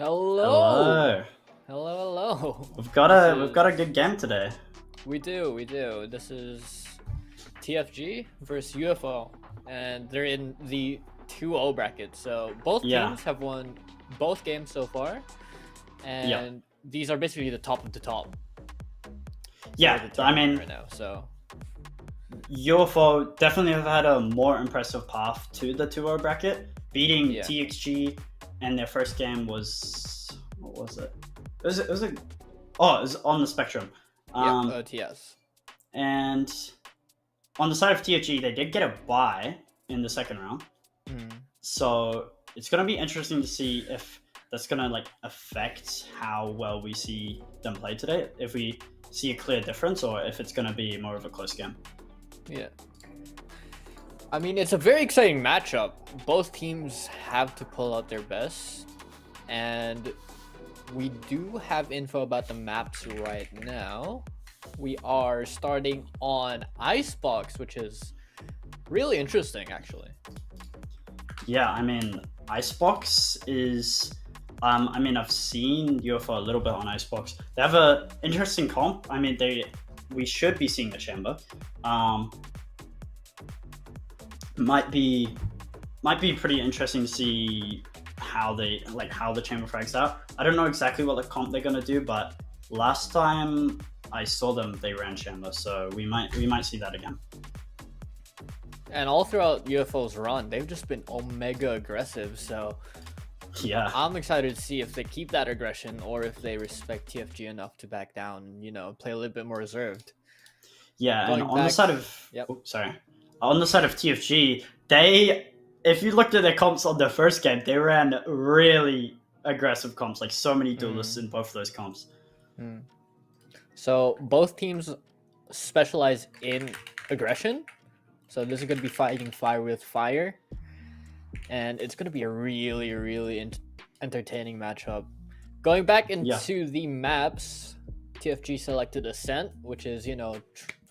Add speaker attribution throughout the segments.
Speaker 1: Hello.
Speaker 2: Hello.
Speaker 1: Hello.
Speaker 2: We've got a good game today.
Speaker 1: We do. This is TFG versus UFO, and they're in the 2-0 bracket. So both teams have won both games so far, and these are basically the top of the top.
Speaker 2: Yeah, I mean,
Speaker 1: right now, so
Speaker 2: UFO definitely have had a more impressive path to the 2-0 bracket, beating TXG, and their first game was, what was it? It was on the Spectrum.
Speaker 1: TS.
Speaker 2: And on the side of TFG, they did get a bye in the second round. So it's gonna be interesting to see if that's gonna affect how well we see them play today. If we see a clear difference, or if it's gonna be more of a close game.
Speaker 1: Yeah. I mean, it's a very exciting matchup. Both teams have to pull out their best, and we do have info about the maps right now. We are starting on Icebox, which is really interesting, actually.
Speaker 2: Yeah, I mean, Icebox is... I mean, I've seen UFO a little bit on Icebox. They have an interesting comp. I mean, we should be seeing the chamber. Might be pretty interesting to see how the chamber frags out. I don't know exactly what the comp they're gonna do, but last time I saw them, they ran chamber, so we might see that again.
Speaker 1: And all throughout UFO's run, they've just been omega aggressive. So
Speaker 2: yeah,
Speaker 1: I'm excited to see if they keep that aggression or if they respect TFG enough to back down and, play a little bit more reserved.
Speaker 2: Yeah, and on the side of on the side of TFG, if you looked at their comps on their first game, they ran really aggressive comps, like so many duelists in both of those comps.
Speaker 1: So both teams specialize in aggression. So this is going to be fighting fire with fire. And it's going to be a really, really entertaining matchup. Going back into the maps, TFG selected Ascent, which is,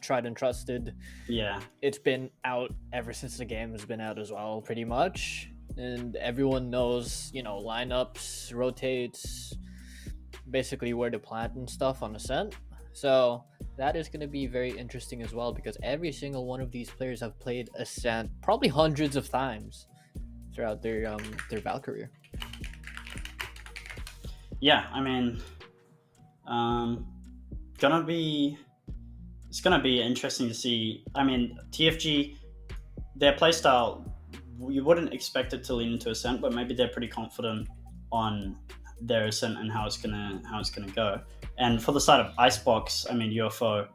Speaker 1: tried and trusted.
Speaker 2: Yeah.
Speaker 1: It's been out ever since the game has been out as well, pretty much. And everyone knows, lineups, rotates, basically where to plant and stuff on Ascent. So that is going to be very interesting as well, because every single one of these players have played Ascent probably hundreds of times throughout their Val career.
Speaker 2: Yeah, I mean, it's gonna be interesting to see. I mean, TFG, their playstyle, you wouldn't expect it to lean into Ascent, but maybe they're pretty confident on their Ascent and how it's gonna go. And for the side of Icebox, I mean, UFO,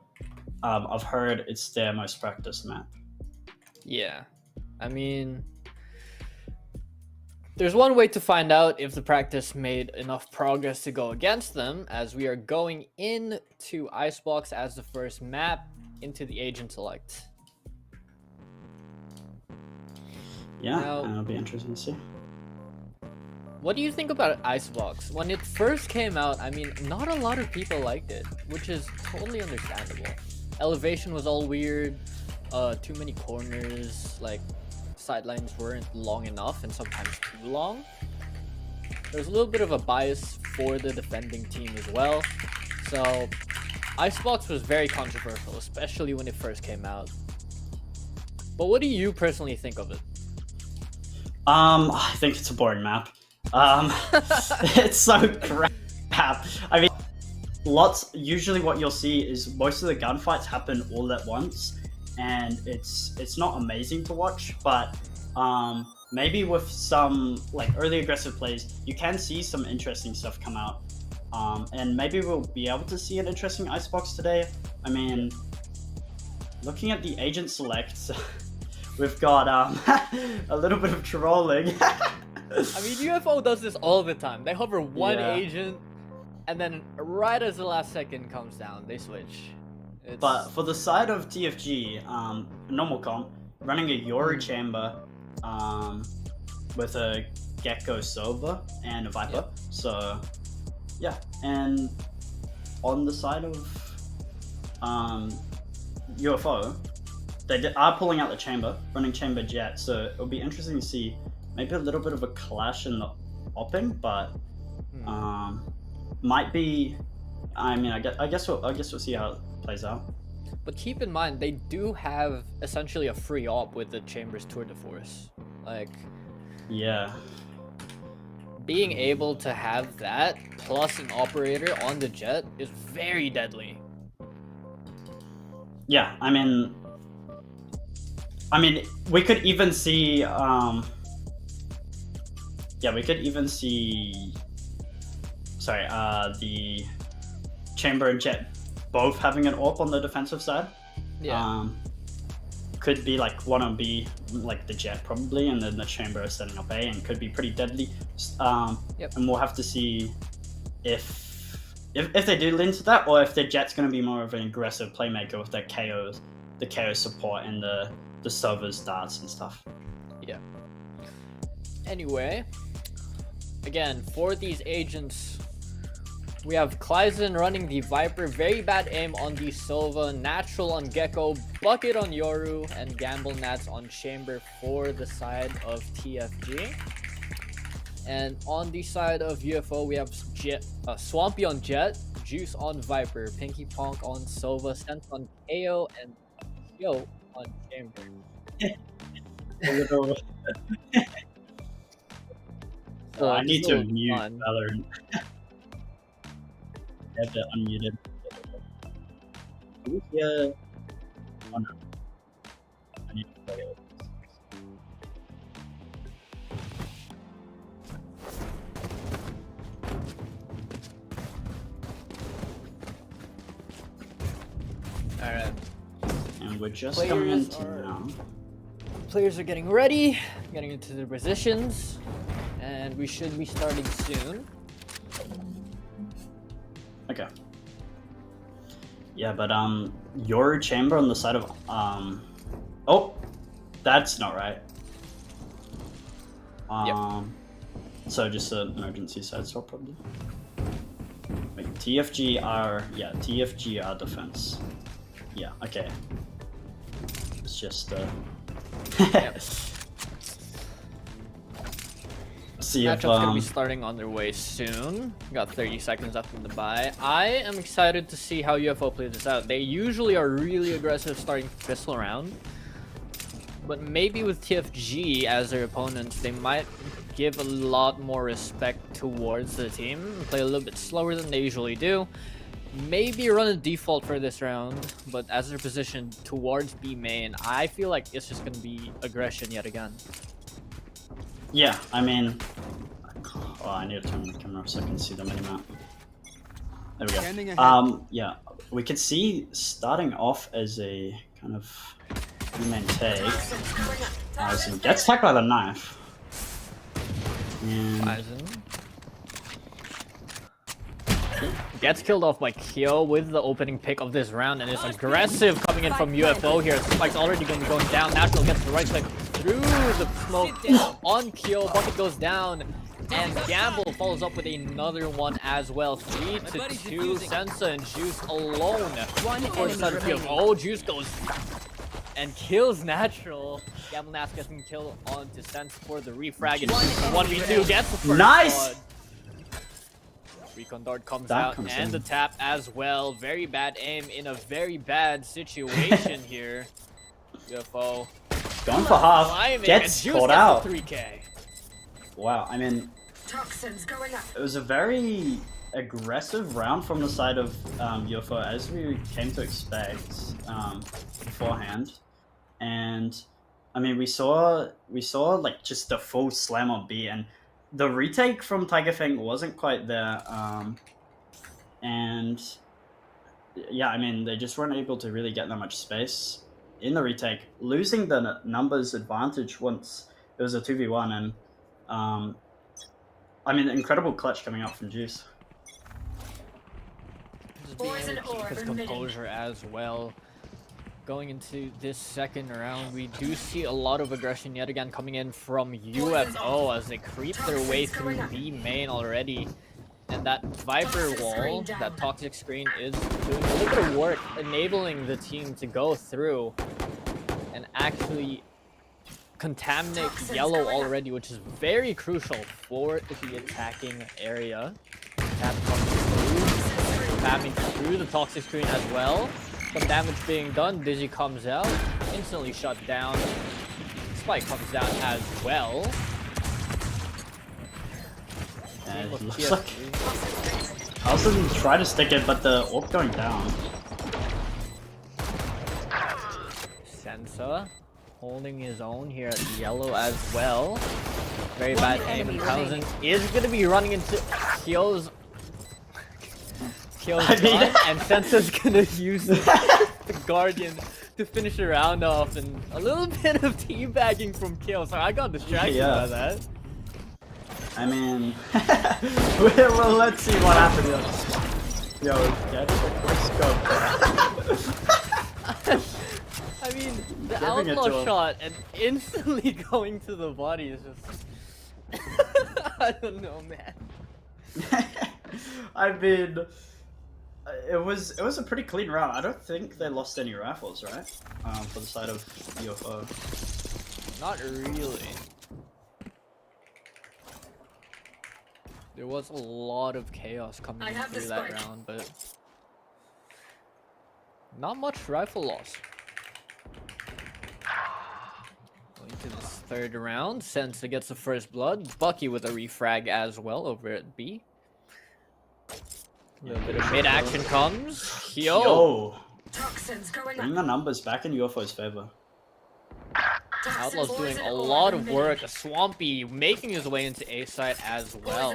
Speaker 2: I've heard it's their most practiced map.
Speaker 1: Yeah, I mean, there's one way to find out if the practice made enough progress to go against them, as we are going into Icebox as the first map into the Agent Select.
Speaker 2: Yeah, that'll be interesting to see.
Speaker 1: What do you think about Icebox? When it first came out, I mean, not a lot of people liked it, which is totally understandable. Elevation was all weird, too many corners, sidelines weren't long enough and sometimes too long. There's a little bit of a bias for the defending team as well. So Icebox was very controversial, especially when it first came out. But what do you personally think of it?
Speaker 2: I think it's a boring map. It's so crap. I mean, usually what you'll see is most of the gunfights happen all at once, and it's not amazing to watch, but maybe with some early aggressive plays, you can see some interesting stuff come out, and maybe we'll be able to see an interesting Icebox today. I mean, looking at the Agent Select, we've got a little bit of trolling.
Speaker 1: I mean, UFO does this all the time. They hover one agent, and then right as the last second comes down, they switch.
Speaker 2: But for the side of TFG, normal comp, running a Yori chamber with a Gecko Sova and a Viper. So, yeah. And on the side of UFO, they are pulling out the chamber, running chamber jet. So it'll be interesting to see maybe a little bit of a clash in the opping, but Might be. I mean, I guess we'll see how it plays out.
Speaker 1: But keep in mind, they do have essentially a free op with the Chambers Tour de Force. Like,
Speaker 2: yeah,
Speaker 1: being able to have that plus an operator on the jet is very deadly.
Speaker 2: Yeah, I mean, we could even see. Yeah, we could even see. Sorry, the Chamber and Jet both having an AWP on the defensive side.
Speaker 1: Yeah.
Speaker 2: Could be like one on B, like the Jet probably, and then the Chamber is setting up A, and could be pretty deadly.
Speaker 1: Yep.
Speaker 2: And we'll have to see if they do lean to that, or if the Jet's going to be more of an aggressive playmaker with their KOs, the KO support, and the servers darts and stuff.
Speaker 1: Yeah. Anyway, again, for these agents, we have Kleisen running the Viper, very bad aim on the Silva, natural on Gecko, bucket on Yoru, and Gamble Nats on Chamber for the side of TFG. And on the side of UFO, we have Swampy on Jet, Juice on Viper, Pinky Ponk on Silva, Sense on KO, and Yo on Chamber.
Speaker 2: So I need to mute Valorant. I have to unmute it. Yeah. Oh no. I need to play it.
Speaker 1: Alright.
Speaker 2: And we're just coming into now.
Speaker 1: Players are getting ready, getting into their positions, and we should be starting soon.
Speaker 2: Okay. Yeah, but your Chamber on the side of oh, that's not right. So just an emergency side swap probably. Wait, TFG are defense. Yeah, okay. It's just
Speaker 1: Yep.
Speaker 2: See if
Speaker 1: Matchup's gonna be starting on their way soon. Got 30 seconds left in the buy. I am excited to see how UFO plays this out. They usually are really aggressive starting pistol round, but maybe with TFG as their opponents, they might give a lot more respect towards the team and play a little bit slower than they usually do. Maybe run a default for this round, but as they're positioned towards B main, I feel like it's just gonna be aggression yet again.
Speaker 2: Yeah, I mean, oh, I need to turn the camera so I can see the minimap. There we go. Yeah, we could see starting off as a kind of main take. Gets tagged by the knife. And
Speaker 1: gets killed off by Kyo with the opening pick of this round, and it's aggressive coming in from UFO here. Spike's already going to be going down. Natural gets the right click through the smoke on Kyo. Bucket goes down, and Gamble follows up with another one as well. 3-2. Sensa and Juice alone for the side of UFO. Juice goes and kills Natural. Gamble Nats getting kill onto Sense for the refrag. And 1v2 gets the first blood. Recon Dart comes out and the tap as well. Very bad aim in a very bad situation here. UFO
Speaker 2: going for half, gets caught out.
Speaker 1: 3K.
Speaker 2: Wow, I mean, it was a very aggressive round from the side of UFO, as we came to expect beforehand. And I mean, we saw like just the full slam on B, and the retake from TigerFang wasn't quite there. And yeah, I mean, they just weren't able to really get that much space in the retake, losing the numbers advantage once it was a 2v1. And I mean, incredible clutch coming out from Juice.
Speaker 1: Just being able to keep his composure as well. Going into this second round, we do see a lot of aggression yet again coming in from UFO as they creep their way through B main already. And that Viper wall, that toxic screen, is doing a little bit of work, enabling the team to go through and actually contaminate yellow already, which is very crucial for the attacking area. Tap comes through, spamming through the toxic screen as well. Some damage being done. Dizzy comes out, instantly shut down. Spike comes down as well.
Speaker 2: And it looks like I was going to try to stick it, but the orb going down.
Speaker 1: Sensa holding his own here at yellow as well. Very bad aim, and Townsend is going to be running into Kyo's gun, and Sensa's going to use the Guardian to finish the round off, and a little bit of teabagging from Kyo, so I got distracted by that.
Speaker 2: I mean, well, let's see what happens. Yo, get the scope.
Speaker 1: I mean, the outlaw shot and instantly going to the body is just... I don't know, man.
Speaker 2: I mean, it was a pretty clean round. I don't think they lost any rifles, right? For the side of UFO.
Speaker 1: Not really. There was a lot of chaos coming through that round, but not much rifle loss. Going to this third round, Sensa gets the first blood. Bucky with a refrag as well over at B. A little bit of mid action comes. Yo!
Speaker 2: Bring the numbers back in UFO's favor.
Speaker 1: Outlaw's doing a lot of work. Swampy making his way into A side as well.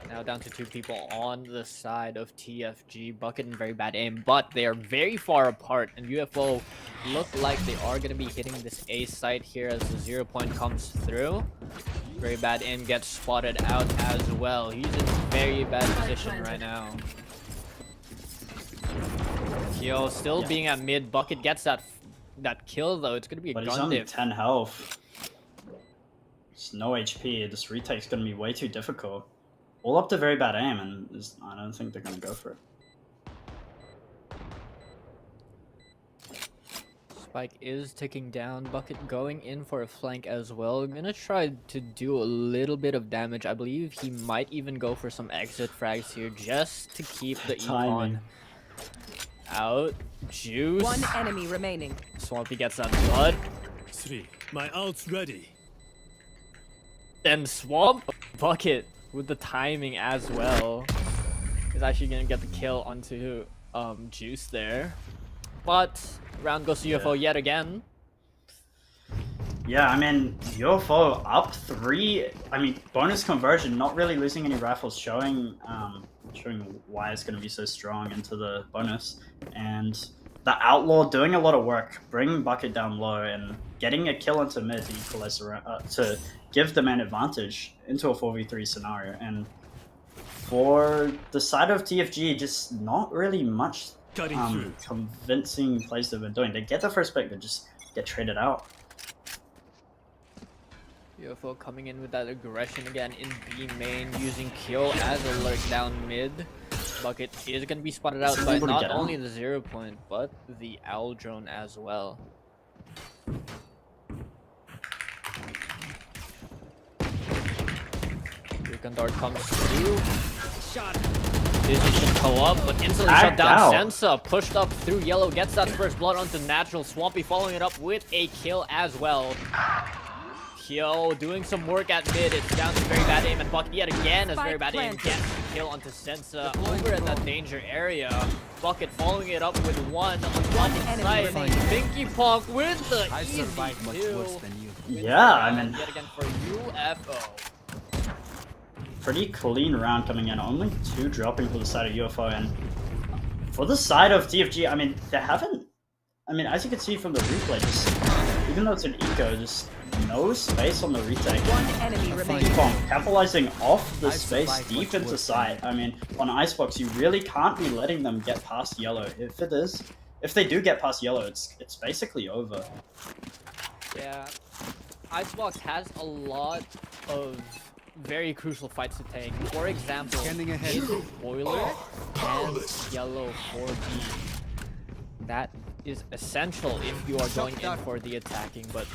Speaker 1: Now down to 2 people on the side of TFG. Bucket and very bad aim, but they are very far apart. And UFO look like they are going to be hitting this A site here as the 0 point comes through. Very bad aim gets spotted out as well. He's in very bad position right now. Kyo still being at mid. Bucket gets that kill though. It's gonna be a gun
Speaker 2: But he's only
Speaker 1: diff.
Speaker 2: 10 health. It's no HP. This retake's gonna be way too difficult. All up to very bad aim, and I don't think they're gonna go for it.
Speaker 1: Spike is ticking down. Bucket going in for a flank as well. Gonna try to do a little bit of damage. I believe he might even go for some exit frags here just to keep the econ out. Juice.
Speaker 3: 1 enemy remaining.
Speaker 1: Swampy gets that blood.
Speaker 4: 3. My ult's ready.
Speaker 1: Then Swamp Bucket with the timing as well is actually gonna get the kill onto Juice there. But round goes to UFO yet again.
Speaker 2: Yeah, I mean, UFO up 3. I mean, bonus conversion, not really losing any rifles, showing why it's going to be so strong into the bonus. And the Outlaw doing a lot of work, bringing Bucket down low and getting a kill into mid to equalize to give them an advantage into a 4v3 scenario. And for the side of TFG, just not really much convincing plays they've been doing. They get the first pick, they just get traded out.
Speaker 1: UFO coming in with that aggression again in B main, using Kyo as a lurk down mid. Bucket is going to be spotted out by not only the 0 point, but the Owl drone as well. Recon Dart comes through. Dizzy should go up, but instantly shut down. Sensa pushed up through yellow, gets that first blood onto natural. Swampy following it up with a kill as well. Kyo doing some work at mid. It's down to very bad aim, and Bucket yet again as very bad aim gets the kill onto Sensa over in that danger area. Bucket following it up with 1 on the side. Pinky Pong with the easy kill.
Speaker 2: Yeah, I mean,
Speaker 1: yet again for UFO.
Speaker 2: Pretty clean round coming in. Only 2 dropping for the side of UFO, and for the side of TFG, I mean, they haven't. I mean, as you can see from the replay, just even though it's an eco, just no space on the retake.
Speaker 3: 1 enemy remaining.
Speaker 2: Capitalizing off the space deep into sight. I mean, on Icebox, you really can't be letting them get past yellow. If they do get past yellow, it's basically over.
Speaker 1: Yeah, Icebox has a lot of very crucial fights to take. For example, Boiler and Yellow 4B. That is essential if you are going in for the attacking, but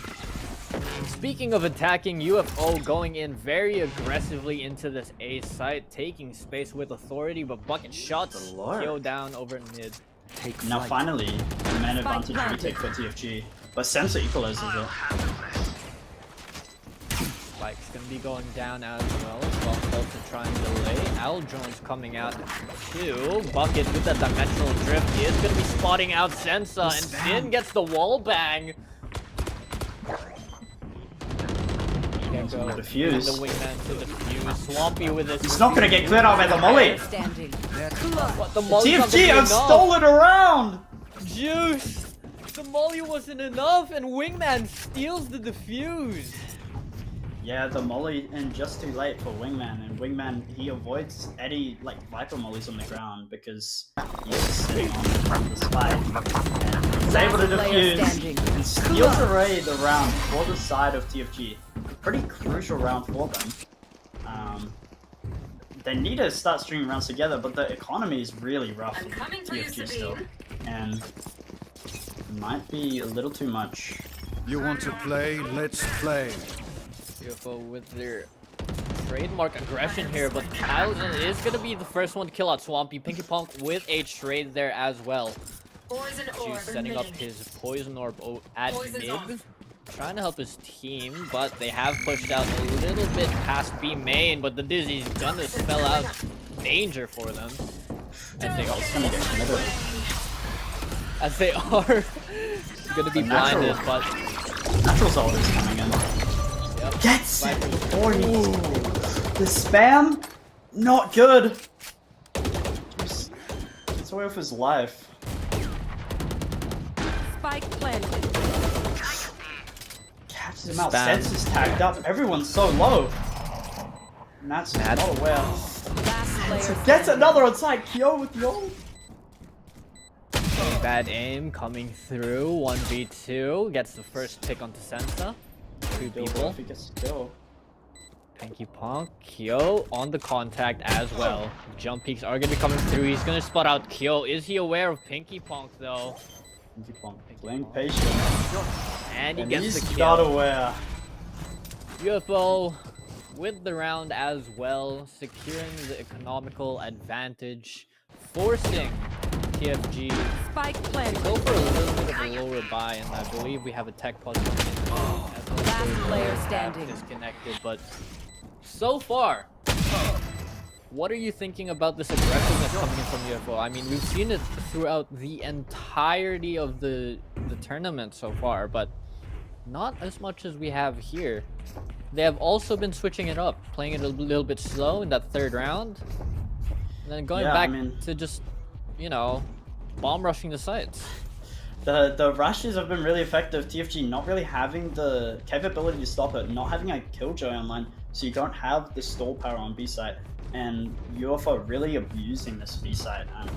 Speaker 1: Speaking of attacking, UFO going in very aggressively into this A site, taking space with authority, but bucket shots
Speaker 2: The Lord.
Speaker 1: KO down over in mid.
Speaker 2: Now finally, the man advantage retake for TFG, but Sensor equalizes it.
Speaker 1: Spike's gonna be going down as well. Buffalo to try and delay. Aldron's coming out too. Bucket with that dimensional drift is gonna be spotting out Sensa, and Finn gets the wall bang.
Speaker 2: The defuse.
Speaker 1: The wingman to defuse. Swampy with his.
Speaker 2: He's not gonna get cleared out by the molly.
Speaker 3: Standing.
Speaker 1: What, the molly's not
Speaker 2: TFG,
Speaker 1: gonna be
Speaker 2: I've
Speaker 1: enough.
Speaker 2: stolen around.
Speaker 1: Juice! The molly wasn't enough, and Wingman steals the defuse.
Speaker 2: Yeah, the molly and just too late for Wingman, and Wingman he avoids any like Viper mollies on the ground because he's just sitting on the spike and he's able to defuse and steals away the round for the side of TFG. Pretty crucial round for them. They need to start stringing rounds together, but the economy is really rough for TFG still, and it might be a little too much.
Speaker 5: You want to play? Let's play.
Speaker 1: UFO with their trademark aggression here, but Kyleson is gonna be the first one to kill out Swampy. Pinky Punk with a trade there as well. He's setting up his Poison Orb at mid, trying to help his team, but they have pushed out a little bit past B main, but the Dizzy's gonna spell out danger for them. As they are gonna be blinded, but
Speaker 2: Natural Solid is coming in.
Speaker 1: yep,
Speaker 2: Gets it!
Speaker 1: Viper's-
Speaker 2: 40. The spam? Not good. It's away with his life.
Speaker 3: Spike planted.
Speaker 2: Catches him out.
Speaker 1: Spam.
Speaker 2: Sensors tagged up. Everyone's so low. And that's not aware.
Speaker 3: Last player
Speaker 2: Gets
Speaker 3: standing.
Speaker 2: another on side. Kyo with the ult.
Speaker 1: Bad aim coming through. 1v2 gets the first pick onto Sensa. Two people.
Speaker 2: If he gets to kill.
Speaker 1: Pinky Punk, Kyo on the contact as well. Jump peaks are gonna be coming through. He's gonna spot out Kyo. Is he aware of Pinky Punk though?
Speaker 2: Pinky Punk playing patient.
Speaker 1: And he
Speaker 2: And
Speaker 1: gets
Speaker 2: he's
Speaker 1: the
Speaker 2: not
Speaker 1: kill.
Speaker 2: aware.
Speaker 1: UFO with the round as well, securing the economical advantage, forcing TFG
Speaker 3: Spike
Speaker 1: to
Speaker 3: planted.
Speaker 1: go for a little bit of a lower buy, and I believe we have a tech pause coming in.
Speaker 3: Last player standing.
Speaker 1: Disconnected, but so far, what are you thinking about this aggressiveness coming in from UFO? I mean, we've seen it throughout the entirety of the tournament so far, but not as much as we have here. They have also been switching it up, playing it a little bit slow in that third round, and then going
Speaker 2: Yeah,
Speaker 1: back
Speaker 2: I mean-
Speaker 1: to just, you know, bomb rushing the sites.
Speaker 2: The rushes have been really effective. TFG not really having the capability to stop it, not having a killjoy online, so you don't have the stall power on B site. And UFO really abusing this B site and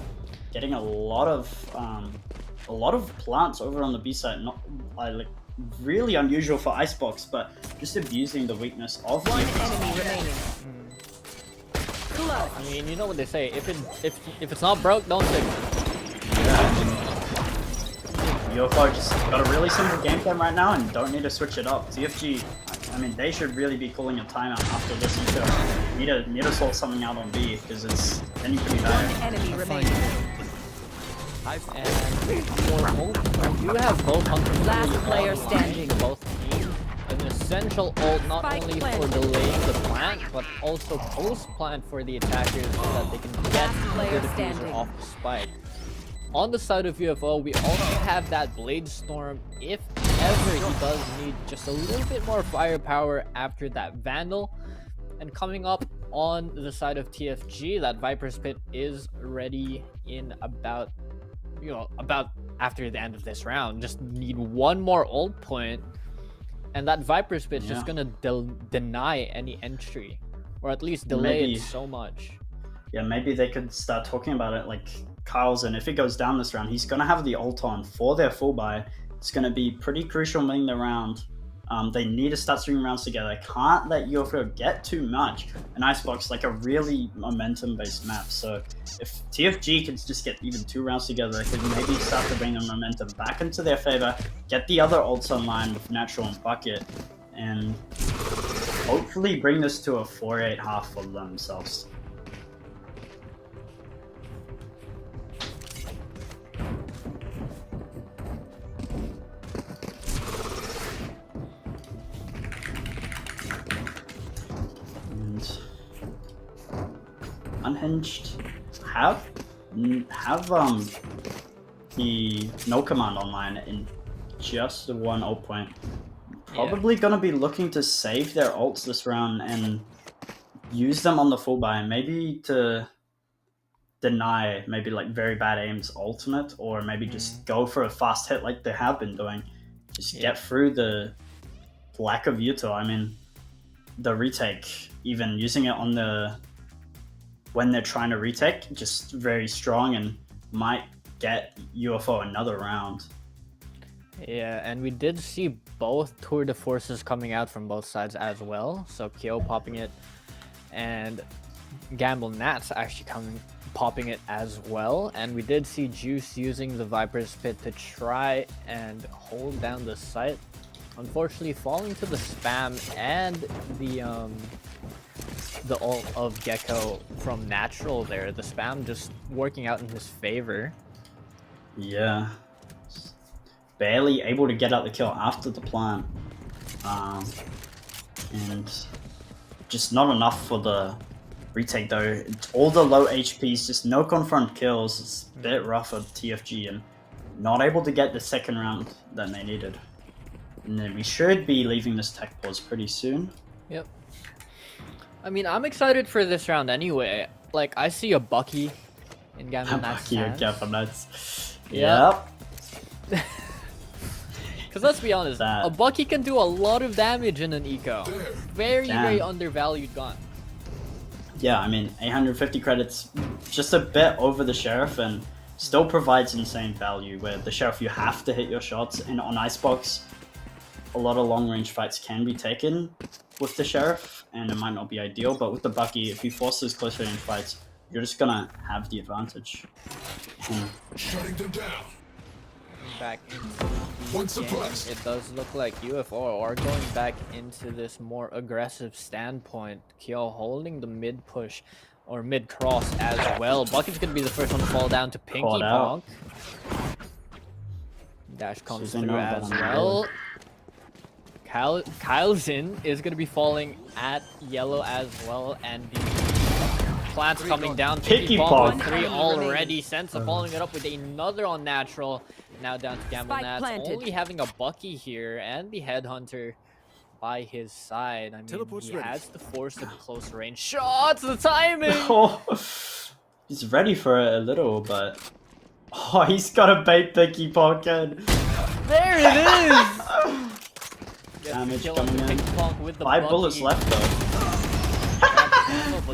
Speaker 2: getting a lot of plants over on the B site. Not like really unusual for Icebox, but just abusing the weakness of
Speaker 3: One
Speaker 2: TFG.
Speaker 3: enemy remaining. Clutch.
Speaker 1: I mean, you know what they say: if it's not broke, don't fix it.
Speaker 2: UFO just got a really simple game plan right now and don't need to switch it up. TFG, I mean, they should really be calling a timeout after this. Need to sort something out on B because it's then you could be
Speaker 3: One
Speaker 2: bad.
Speaker 3: enemy remaining.
Speaker 1: And for both, you have both hunters.
Speaker 3: Last
Speaker 1: really
Speaker 3: player
Speaker 1: online
Speaker 3: standing.
Speaker 1: for both teams. An essential ult not
Speaker 3: Spike
Speaker 1: only
Speaker 3: planted.
Speaker 1: for delaying the plant, but also post plant for the attackers so that they can get
Speaker 3: Last player
Speaker 1: the diffuser
Speaker 3: standing.
Speaker 1: off the spike. On the side of UFO, we also have that Blade Storm if ever he does need just a little bit more firepower after that Vandal. And coming up on the side of TFG, that Viper's Pit is ready in about after the end of this round. Just need one more ult point, and that Viper's Pit's just gonna deny any entry, or at least delay
Speaker 2: Maybe.
Speaker 1: it so much.
Speaker 2: Yeah, maybe they could start talking about it like Kyle's, and if it goes down this round, he's gonna have the ult on for their full buy. It's gonna be pretty crucial winning the round. They need to start stringing rounds together. Can't let UFO get too much. An Icebox like a really momentum-based map. So if TFG can just get even 2 rounds together, they could maybe start to bring the momentum back into their favor. Get the other ults online with Natural and Bucket, and hopefully bring this to a 4-8 half for themselves. Unhinged have the no command online in just the 1 ult point. Probably gonna be looking to save their ults this round and use them on the full buy, maybe to deny maybe like very bad aim's ultimate, or maybe just go for a fast hit like they have been doing. Just get through the lack of util. I mean, the retake, even using it on the when they're trying to retake, just very strong and might get UFO another round.
Speaker 1: Yeah, and we did see both tour de forces coming out from both sides as well. So Kyo popping it, and Gamble Nats actually popping it as well. And we did see Juice using the Viper's Pit to try and hold down the site. Unfortunately, falling to the spam and the ult of Gecko from Natural there. The spam just working out in his favor.
Speaker 2: Yeah. Barely able to get out the kill after the plant. And just not enough for the retake though. All the low HPs, just no confront kills. It's a bit rough for TFG and not able to get the second round that they needed. And then we should be leaving this tech pause pretty soon.
Speaker 1: Yep. I mean, I'm excited for this round anyway. Like, I see a Bucky in Gamble Nats' hands.
Speaker 2: Yep.
Speaker 1: Because let's be honest, a Bucky can do a lot of damage in an eco. Very undervalued gun.
Speaker 2: Yeah, I mean, 850 credits, just a bit over the Sheriff, and still provides insane value, where the Sheriff, you have to hit your shots, and on Icebox, a lot of long-range fights can be taken with the Sheriff, and it might not be ideal, but with the Bucky, if you force those close-range fights, you're just gonna have the advantage.
Speaker 6: Shutting them down.
Speaker 1: Back into the game, it does look like UFO are going back into this more aggressive standpoint. Kyo holding the mid push or mid cross as well. Bucket's gonna be the first one to fall down to Pinky Ponk. Dash comes through as well. Kyleson is gonna be falling at yellow as well, and the plants coming down. Pinky Ponk with 3 already. Sensa following it up with another on Natural. Now down to Gamble Nats, only having a Bucky here and the Headhunter by his side. I mean, he has to force the close range shots. The timing!
Speaker 2: Oh, he's ready for it a little, but... Oh, he's got a bait Pinky Ponk in.
Speaker 1: There it is!
Speaker 2: Damage coming in. 5
Speaker 1: Bucky.
Speaker 2: bullets left though.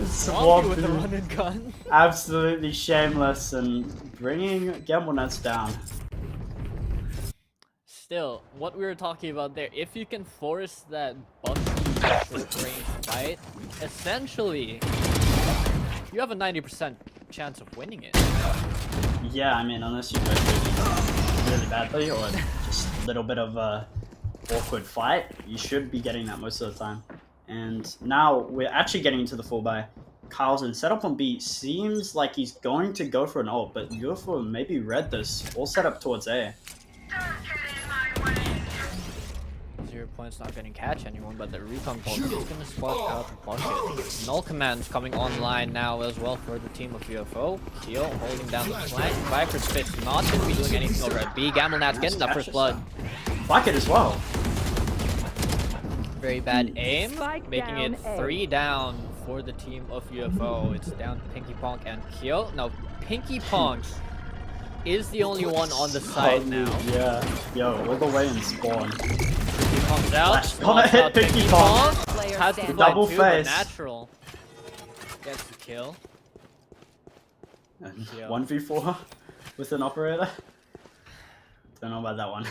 Speaker 1: Swamp with the run and gun.
Speaker 2: Absolutely shameless and bringing Gamble Nats down.
Speaker 1: Still, what we were talking about there, if you can force that Bucky short range fight, essentially, you have a 90% chance of winning it.
Speaker 2: Yeah, I mean, unless you play really badly or just a little bit of a awkward fight, you should be getting that most of the time. And now we're actually getting into the full buy. Kyle's in setup on B. Seems like he's going to go for an ult, but UFO maybe read this. All set up towards A.
Speaker 1: 0 points, not gonna catch anyone, but the recon bolt is gonna swap out the Bucket. Null commands coming online now as well for the team of UFO. Kyo holding down the flank. Viper's Fist not gonna be doing anything over at B. Gamble Nats getting that first blood.
Speaker 2: Bucket as well.
Speaker 1: Very bad aim, making it 3 down for the team of UFO. It's down to Pinky Ponk and Kyo. No, Pinky Ponk is the only one on the side now.
Speaker 2: Yeah, yo, all the way in spawn.
Speaker 1: He comes out,
Speaker 2: Gonna hit Pinky Ponk.
Speaker 1: Has to
Speaker 2: Double
Speaker 1: too,
Speaker 2: face.
Speaker 1: Natural gets the kill.
Speaker 2: 1v4 with an operator. Don't know about that one.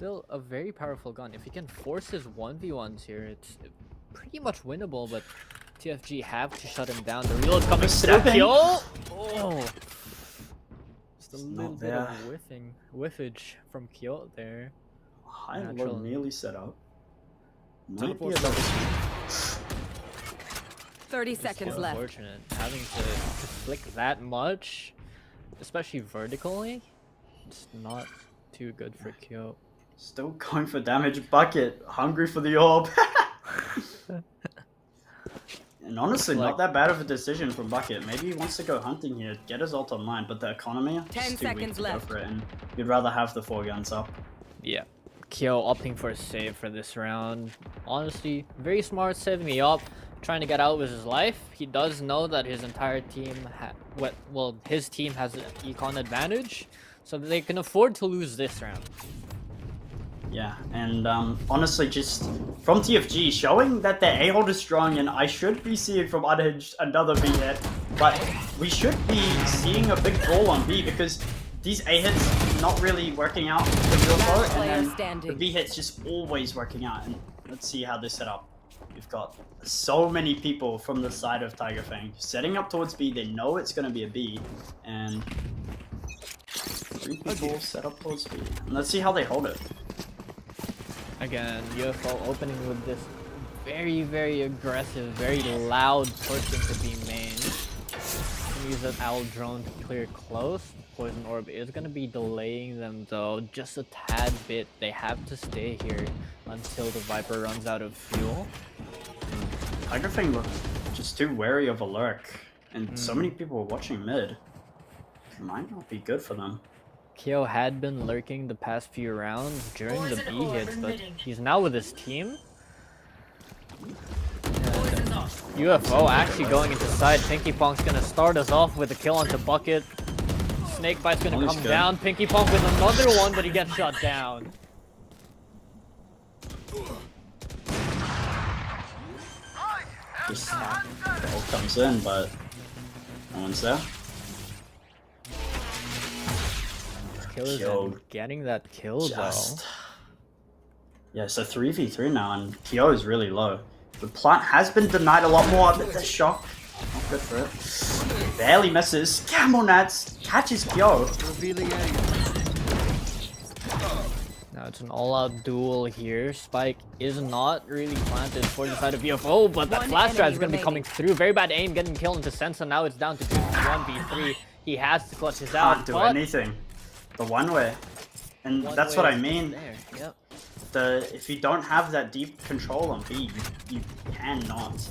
Speaker 1: still a very powerful gun. If he can force his 1v1s here, it's pretty much winnable, but TFG have to shut him down. The reload coming through.
Speaker 2: Stepping.
Speaker 1: Kill! Oh! Just a
Speaker 2: It's
Speaker 1: little
Speaker 2: not
Speaker 1: bit
Speaker 2: there.
Speaker 1: of whiffage from Kyo there.
Speaker 2: High
Speaker 1: Natural.
Speaker 2: low nearly set up. Might be a
Speaker 4: Teleport.
Speaker 2: double
Speaker 3: 30 seconds left.
Speaker 1: Unfortunate having to flick that much, especially vertically. It's not too good for Kyo.
Speaker 2: Still going for damage. Bucket, hungry for the orb. And honestly,
Speaker 1: Like-
Speaker 2: not that bad of a decision from Bucket. Maybe he wants to go hunting here, get his ult online, but the economy is
Speaker 3: 10
Speaker 2: too weak
Speaker 3: seconds
Speaker 2: to
Speaker 3: left.
Speaker 2: go for it, and you'd rather have the 4 guns up.
Speaker 1: Yeah. Kyo opting for a save for this round. Honestly, very smart, saving me up, trying to get out with his life. He does know that his entire team, his team has an econ advantage, so they can afford to lose this round.
Speaker 2: Yeah, and honestly, just from TFG, showing that their A-hold is strong, and I should be seeing from Unhinged another B hit, but we should be seeing a big brawl on B, because these A hits not really working out for UFO,
Speaker 3: Player
Speaker 2: and then the
Speaker 3: standing.
Speaker 2: B hits just always working out. And let's see how they set up. We've got so many people from the side of TigerFang setting up towards B. They know it's going to be a B, and 3 people set up towards B. And let's see how they hold it.
Speaker 1: Again, UFO opening with this very, very aggressive, very loud push into B main. Use that owl drone to clear close. Poison orb is going to be delaying them though, just a tad bit. They have to stay here until the Viper runs out of fuel.
Speaker 2: TigerFang looked just too wary of a lurk, and so many people were watching mid. It might not be good for them.
Speaker 1: Kyo had been lurking the past few rounds during the B hits, but he's now with his team. UFO actually going into side. Pinky Pong's gonna start us off with a kill onto Bucket. Snakebite's gonna
Speaker 2: Molly's
Speaker 1: come
Speaker 2: good.
Speaker 1: down. Pinky Pong with another one, but he gets shot down.
Speaker 2: Just the ult comes in, but no one's there.
Speaker 1: Killers
Speaker 2: Killed.
Speaker 1: and getting that kill
Speaker 2: Just. Yeah, so 3v3 now, and Kyo is really low. The plant has been denied a lot more, but the shock, not good for it. Barely misses. Camel Nats catches Kyo.
Speaker 5: Revealing area.
Speaker 1: Now it's an all-out duel here. Spike is not really planted for the side of UFO, but that
Speaker 3: One
Speaker 1: flash drive is
Speaker 3: enemy
Speaker 1: going to be coming through. Very bad aim, getting killed into Sensa. Now it's down to 1v3. He has to clutch his out.
Speaker 2: Can't do
Speaker 1: but
Speaker 2: anything. The one way. And
Speaker 1: one
Speaker 2: that's
Speaker 1: way
Speaker 2: what I
Speaker 1: is
Speaker 2: mean.
Speaker 1: there. Yep.
Speaker 2: If you don't have that deep control on B, you cannot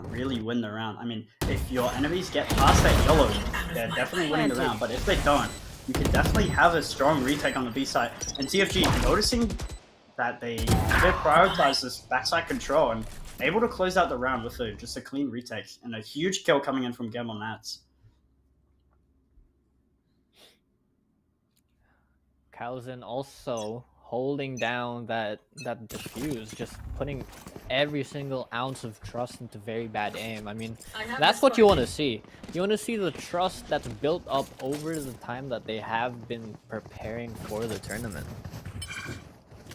Speaker 2: really win the round. I mean, if your enemies get past that yellow, they're definitely winning the round. But if they don't, you can definitely have a strong retake on the B side. And TFG noticing that they prioritize this backside control and able to close out the round with just a clean retake and a huge kill coming in from Gamble Nats.
Speaker 1: Kalzen also holding down that defuse, just putting every single ounce of trust into very bad aim. I mean, that's what you want to see. You want to see the trust that's built up over the time that they have been preparing for the tournament.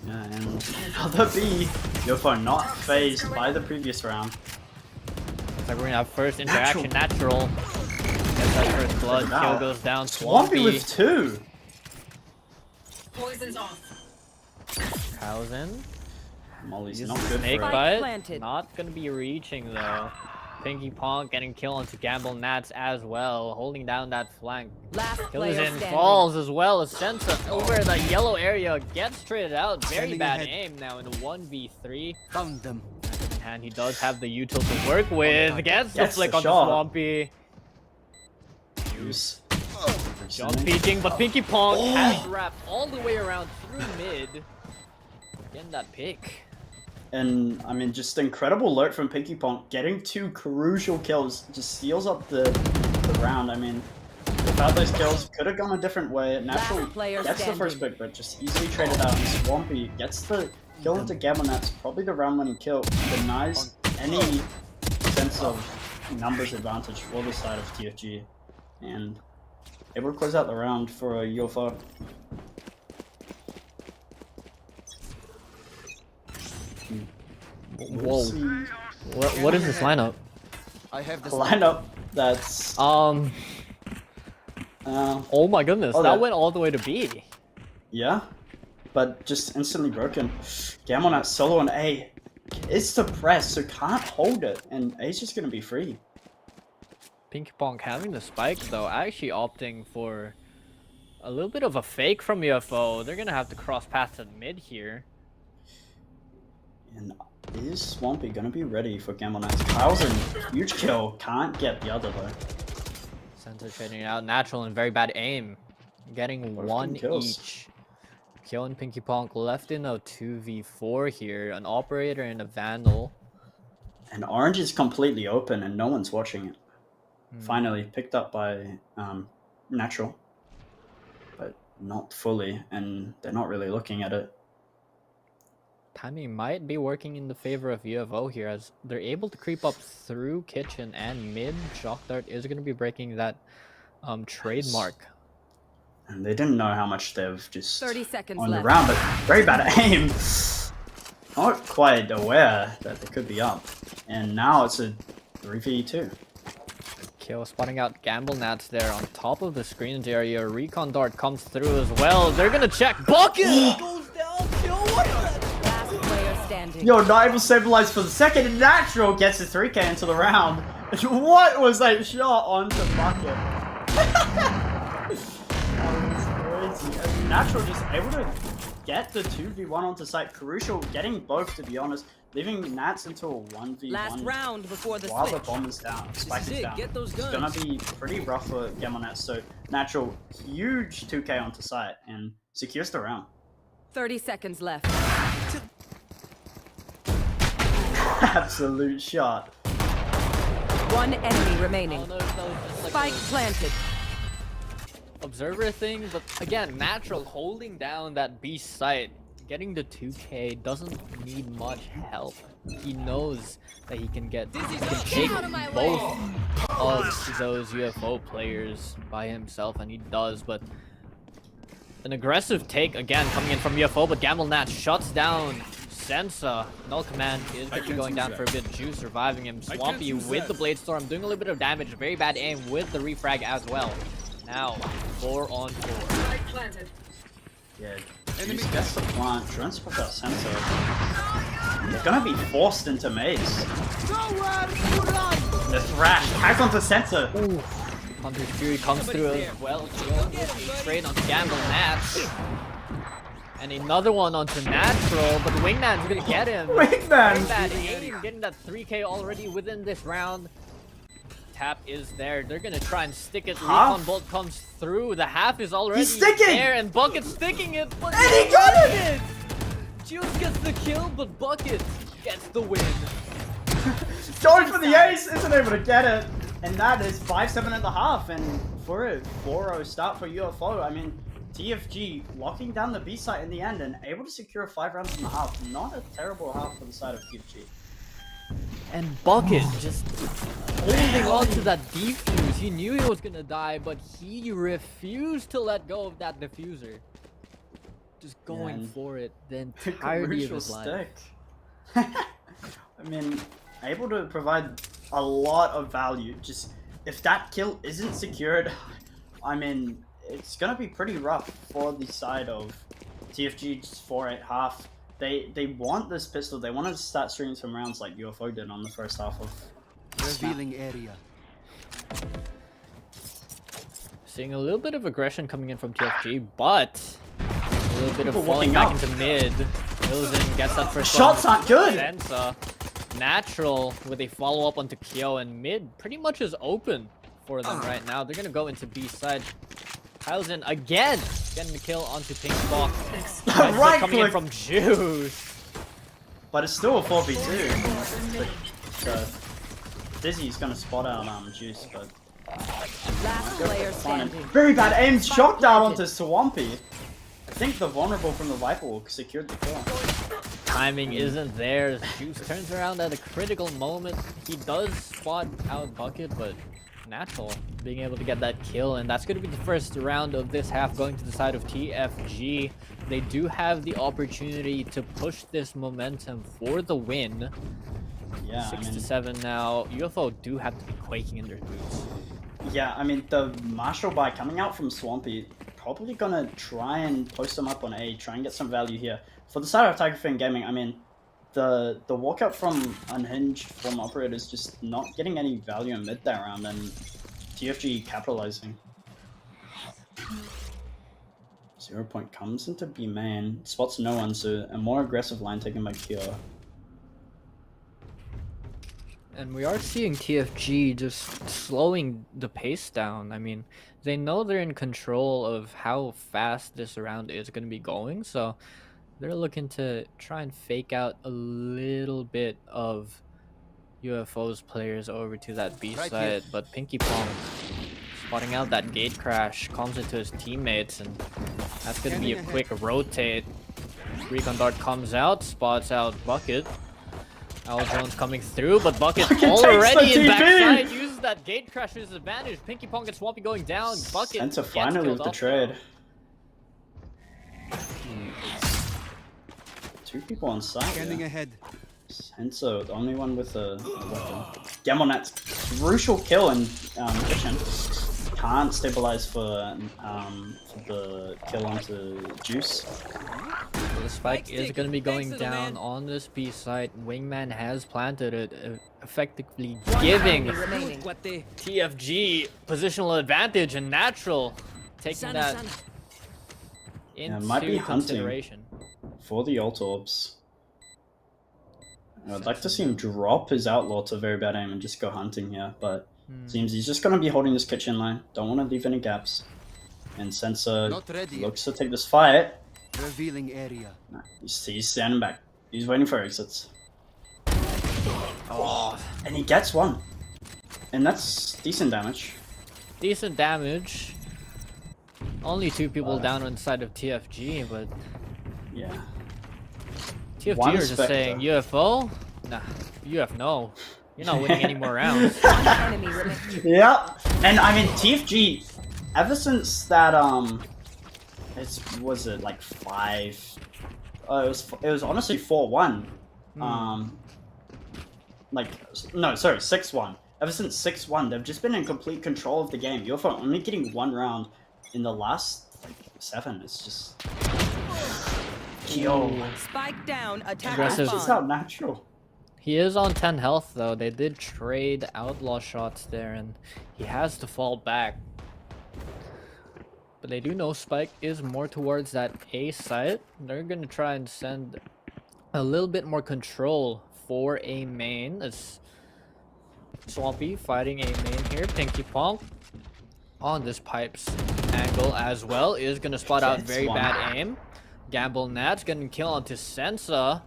Speaker 2: Yeah, and another B. UFO not phased by the previous round.
Speaker 1: Looks like we're gonna have first interaction. Natural. Gets that first blood.
Speaker 2: Check it
Speaker 1: Kill
Speaker 2: out.
Speaker 1: goes down.
Speaker 2: Swampy
Speaker 1: Swampy.
Speaker 2: with 2.
Speaker 7: Poison's off.
Speaker 1: Kalzen.
Speaker 2: Molly's
Speaker 1: Uses
Speaker 2: not good
Speaker 1: snake
Speaker 2: for it.
Speaker 1: bite.
Speaker 3: planted.
Speaker 1: Not gonna be reaching though. Pinky Pong getting kill onto Gamble Nats as well, holding down that flank.
Speaker 3: Last
Speaker 1: Kills
Speaker 3: player
Speaker 1: in
Speaker 3: standing.
Speaker 1: falls as well as Sensa over the yellow area gets traded out. Very
Speaker 5: Standing
Speaker 1: bad
Speaker 5: ahead.
Speaker 1: aim now in 1v3.
Speaker 5: Found them.
Speaker 1: And he does have the util to work with. Gets the
Speaker 2: Gets
Speaker 1: flick
Speaker 2: the
Speaker 1: on the
Speaker 2: shot.
Speaker 1: Swampy.
Speaker 2: Use.
Speaker 1: Jump peeking, but Pinky Pong has wrapped all the way around through mid. Getting that pick.
Speaker 2: And I mean, just incredible alert from Pinky Pong, getting 2 crucial kills, just seals up the round. I mean, without those kills, could have gone a different way. Natural
Speaker 3: Last player
Speaker 2: gets the first
Speaker 3: standing.
Speaker 2: pick, but just easily traded out. And Swampy gets the kill into Gamble Nats, probably the round-winning kill. Denies any sense of numbers advantage for the side of TFG, and able to close out the round for a UFO.
Speaker 1: Whoa.
Speaker 2: see.
Speaker 1: What is this lineup?
Speaker 5: I have
Speaker 2: A lineup that's
Speaker 1: Oh my goodness,
Speaker 2: Oh,
Speaker 1: that
Speaker 2: that-
Speaker 1: went all the way to B.
Speaker 2: yeah, but just instantly broken. Gamble at solo on A. It's suppressed, so can't hold it, and A's just gonna be free.
Speaker 1: Pinky Pong having the spike though, actually opting for a little bit of a fake from UFO. They're gonna have to cross paths at mid here.
Speaker 2: And is Swampy gonna be ready for Gamble Nats? Kyle's a huge kill, can't get the other though.
Speaker 1: Center trading out, natural and very bad aim. Getting
Speaker 2: Both
Speaker 1: one
Speaker 2: kills.
Speaker 1: each. Kyo and Pinky Pong left in a 2v4 here. An operator and a vandal.
Speaker 2: And Orange is completely open and no one's watching it. Finally picked up by Natural, but not fully, and they're not really looking at it.
Speaker 1: Timing might be working in the favor of UFO here as they're able to creep up through kitchen and mid. Shock Dart is going to be breaking that trademark.
Speaker 2: And they didn't know how much they've just
Speaker 3: 30 seconds
Speaker 2: on the
Speaker 3: left.
Speaker 2: round, but very bad aim. Not quite aware that they could be up. And now it's a 3v2.
Speaker 1: Kyo spotting out Gamble Nats there on top of the screens area. Recon Dart comes through as well. They're going to check. Bucket goes down. Kyo, what is that?
Speaker 3: Last player standing.
Speaker 2: Yo, not able to stabilize for the second, and Natural gets his 3k into the round. What was that shot onto Bucket? That was crazy. And Natural just able to get the 2v1 onto site. Crucial getting both, to be honest. Leaving Nats into a 1v1
Speaker 3: Last round before the
Speaker 2: while
Speaker 3: switch.
Speaker 2: the bomb is down. Spike
Speaker 3: is
Speaker 2: is
Speaker 3: it.
Speaker 2: down.
Speaker 3: Get those
Speaker 2: It's
Speaker 3: guns.
Speaker 2: gonna be pretty rough for Gamble Nats. So Natural, huge 2k onto site and secures the round.
Speaker 3: 30 seconds left.
Speaker 2: Absolute shot.
Speaker 3: One enemy
Speaker 1: I
Speaker 3: remaining.
Speaker 1: don't know if that was just like
Speaker 3: Spike
Speaker 1: a
Speaker 3: planted.
Speaker 1: observer thing, but again, Natural holding down that B site, getting the 2k doesn't need much help. He knows that he can take both of those UFO players by himself, and he does, but an aggressive take again coming in from UFO, but Gamble Nat shuts down Sensa. Null Command is going to be going down for a bit. Juice surviving him. Swampy with the Blade Storm, doing a little bit of damage. Very bad aim with the refrag as well. Now, 4-on-4.
Speaker 2: Yeah, Juice gets the plant. Drones put that Sensa. They're gonna be forced into maze. The Thrash tags onto Sensa.
Speaker 1: Hunter's Fury comes through as well. Trade on Gamble Nat. And another one onto Natural, but the Wingman's gonna get him.
Speaker 2: Wingman!
Speaker 1: Very bad aim, getting that 3k already within this round. Tap is there. They're gonna try and stick it.
Speaker 2: Half?
Speaker 1: Recon Bolt comes through. The half is already
Speaker 2: He's sticking!
Speaker 1: there, and Bucket's sticking it. But
Speaker 2: And he got
Speaker 1: it! Juice gets the kill, but Bucket gets the win.
Speaker 2: Going for the ace, isn't able to get it. And that is 5-7 at the half. And for a 4-0 start for UFO, I mean, TFG locking down the B site in the end and able to secure 5 rounds in the half. Not a terrible half for the side of TFG.
Speaker 1: And Bucket just holding on to that defuse. He knew he was gonna die, but he refused to let go of that diffuser. Just going
Speaker 2: and
Speaker 1: for it the
Speaker 2: The
Speaker 1: entirety of
Speaker 2: crucial
Speaker 1: his life.
Speaker 2: stick. I mean, able to provide a lot of value. Just if that kill isn't secured, I mean, it's gonna be pretty rough for the side of TFG. Just 4-8 half. They want this pistol. They want to start streaming some rounds like UFO did on the first half of
Speaker 5: Revealing area.
Speaker 1: Seeing a little bit of aggression coming in from TFG, but a little bit of
Speaker 2: People
Speaker 1: falling
Speaker 2: walking
Speaker 1: back
Speaker 2: up.
Speaker 1: into mid. Wilson gets that first
Speaker 2: Shots
Speaker 1: one.
Speaker 2: aren't good!
Speaker 1: Sensa. Natural with a follow-up onto Kyo, and mid pretty much is open for them right now. They're gonna go into B side. Kyle's in again, getting the kill onto Pink Box.
Speaker 2: Right
Speaker 1: coming in
Speaker 2: click.
Speaker 1: from Juice.
Speaker 2: But it's still a 4v2. Dizzy's gonna spot out Juice, but
Speaker 3: Last player standing.
Speaker 2: very bad aim. Shot down onto Swampy. I think the vulnerable from the Viper will secured the kill.
Speaker 1: Timing isn't there. Juice turns around at a critical moment. He does spot out Bucket, but Natural being able to get that kill, and that's going to be the first round of this half going to the side of TFG. They do have the opportunity to push this momentum for the win.
Speaker 2: Yeah,
Speaker 1: 6 to 7 now. UFO do have to be quaking in their boots.
Speaker 2: Yeah, I mean, the Marshall buy coming out from Swampy, probably gonna try and post them up on A, try and get some value here. For the side of TigerFang Gaming, I mean, the walkout from Unhinged form operators just not getting any value in mid that round, and TFG capitalizing. 0 point comes into B main, spots no one, so a more aggressive line taken by Kyo.
Speaker 1: And we are seeing TFG just slowing the pace down. I mean, they know they're in control of how fast this round is going to be going, so they're looking to try and fake out a little bit of UFO's players over to that B side. But Pinky Pong spotting out that gate crash, comes into his teammates, and that's going to be a quick rotate. Recon Dart comes out, spots out Bucket. Al Jones coming through, but Bucket already in backside, uses that gate crash to his advantage. Pinky Pong gets Swampy going down. Bucket
Speaker 2: Santa finally with the trade. 2 people on site.
Speaker 5: Scanning ahead.
Speaker 2: Senso, the only one with a weapon. Gamble Nat's crucial kill in kitchen. Can't stabilize for the kill onto Juice.
Speaker 1: So the spike is going to be going down on this B site. Wingman has planted it, effectively giving TFG positional advantage, and Natural taking that into
Speaker 2: might be
Speaker 1: consideration.
Speaker 2: For the ult orbs. I'd like to see him drop his outlaw to very bad aim and just go hunting here, but seems he's just going to be holding this kitchen line. Don't want to leave any gaps. And Sensor looks to take this fight.
Speaker 5: Revealing area.
Speaker 2: Nah, he's standing back. He's waiting for exits. Oh, and he gets one. And that's decent damage.
Speaker 1: Decent damage. Only 2 people down on the side of TFG, but
Speaker 2: yeah.
Speaker 1: TFG
Speaker 2: One
Speaker 1: are just
Speaker 2: Spectre.
Speaker 1: saying, UFO? Nah, UF no. You're not winning any more rounds.
Speaker 2: Yep. And I mean, TFG, ever since that, was it like 5? It was honestly 4-1. No, sorry, 6-1. Ever since 6-1, they've just been in complete control of the game. UFO only getting 1 round in the last 7. It's just yo.
Speaker 3: Spike down, attack
Speaker 1: Aggressive.
Speaker 2: It's just not natural.
Speaker 1: He is on 10 health though. They did trade outlaw shots there, and he has to fall back. But they do know Spike is more towards that A site. They're gonna try and send a little bit more control for A main. As Swampy fighting A main here. Pinky Pong on this pipes angle as well is gonna spot out very bad aim. Gamble Nat's gonna kill onto Sensa.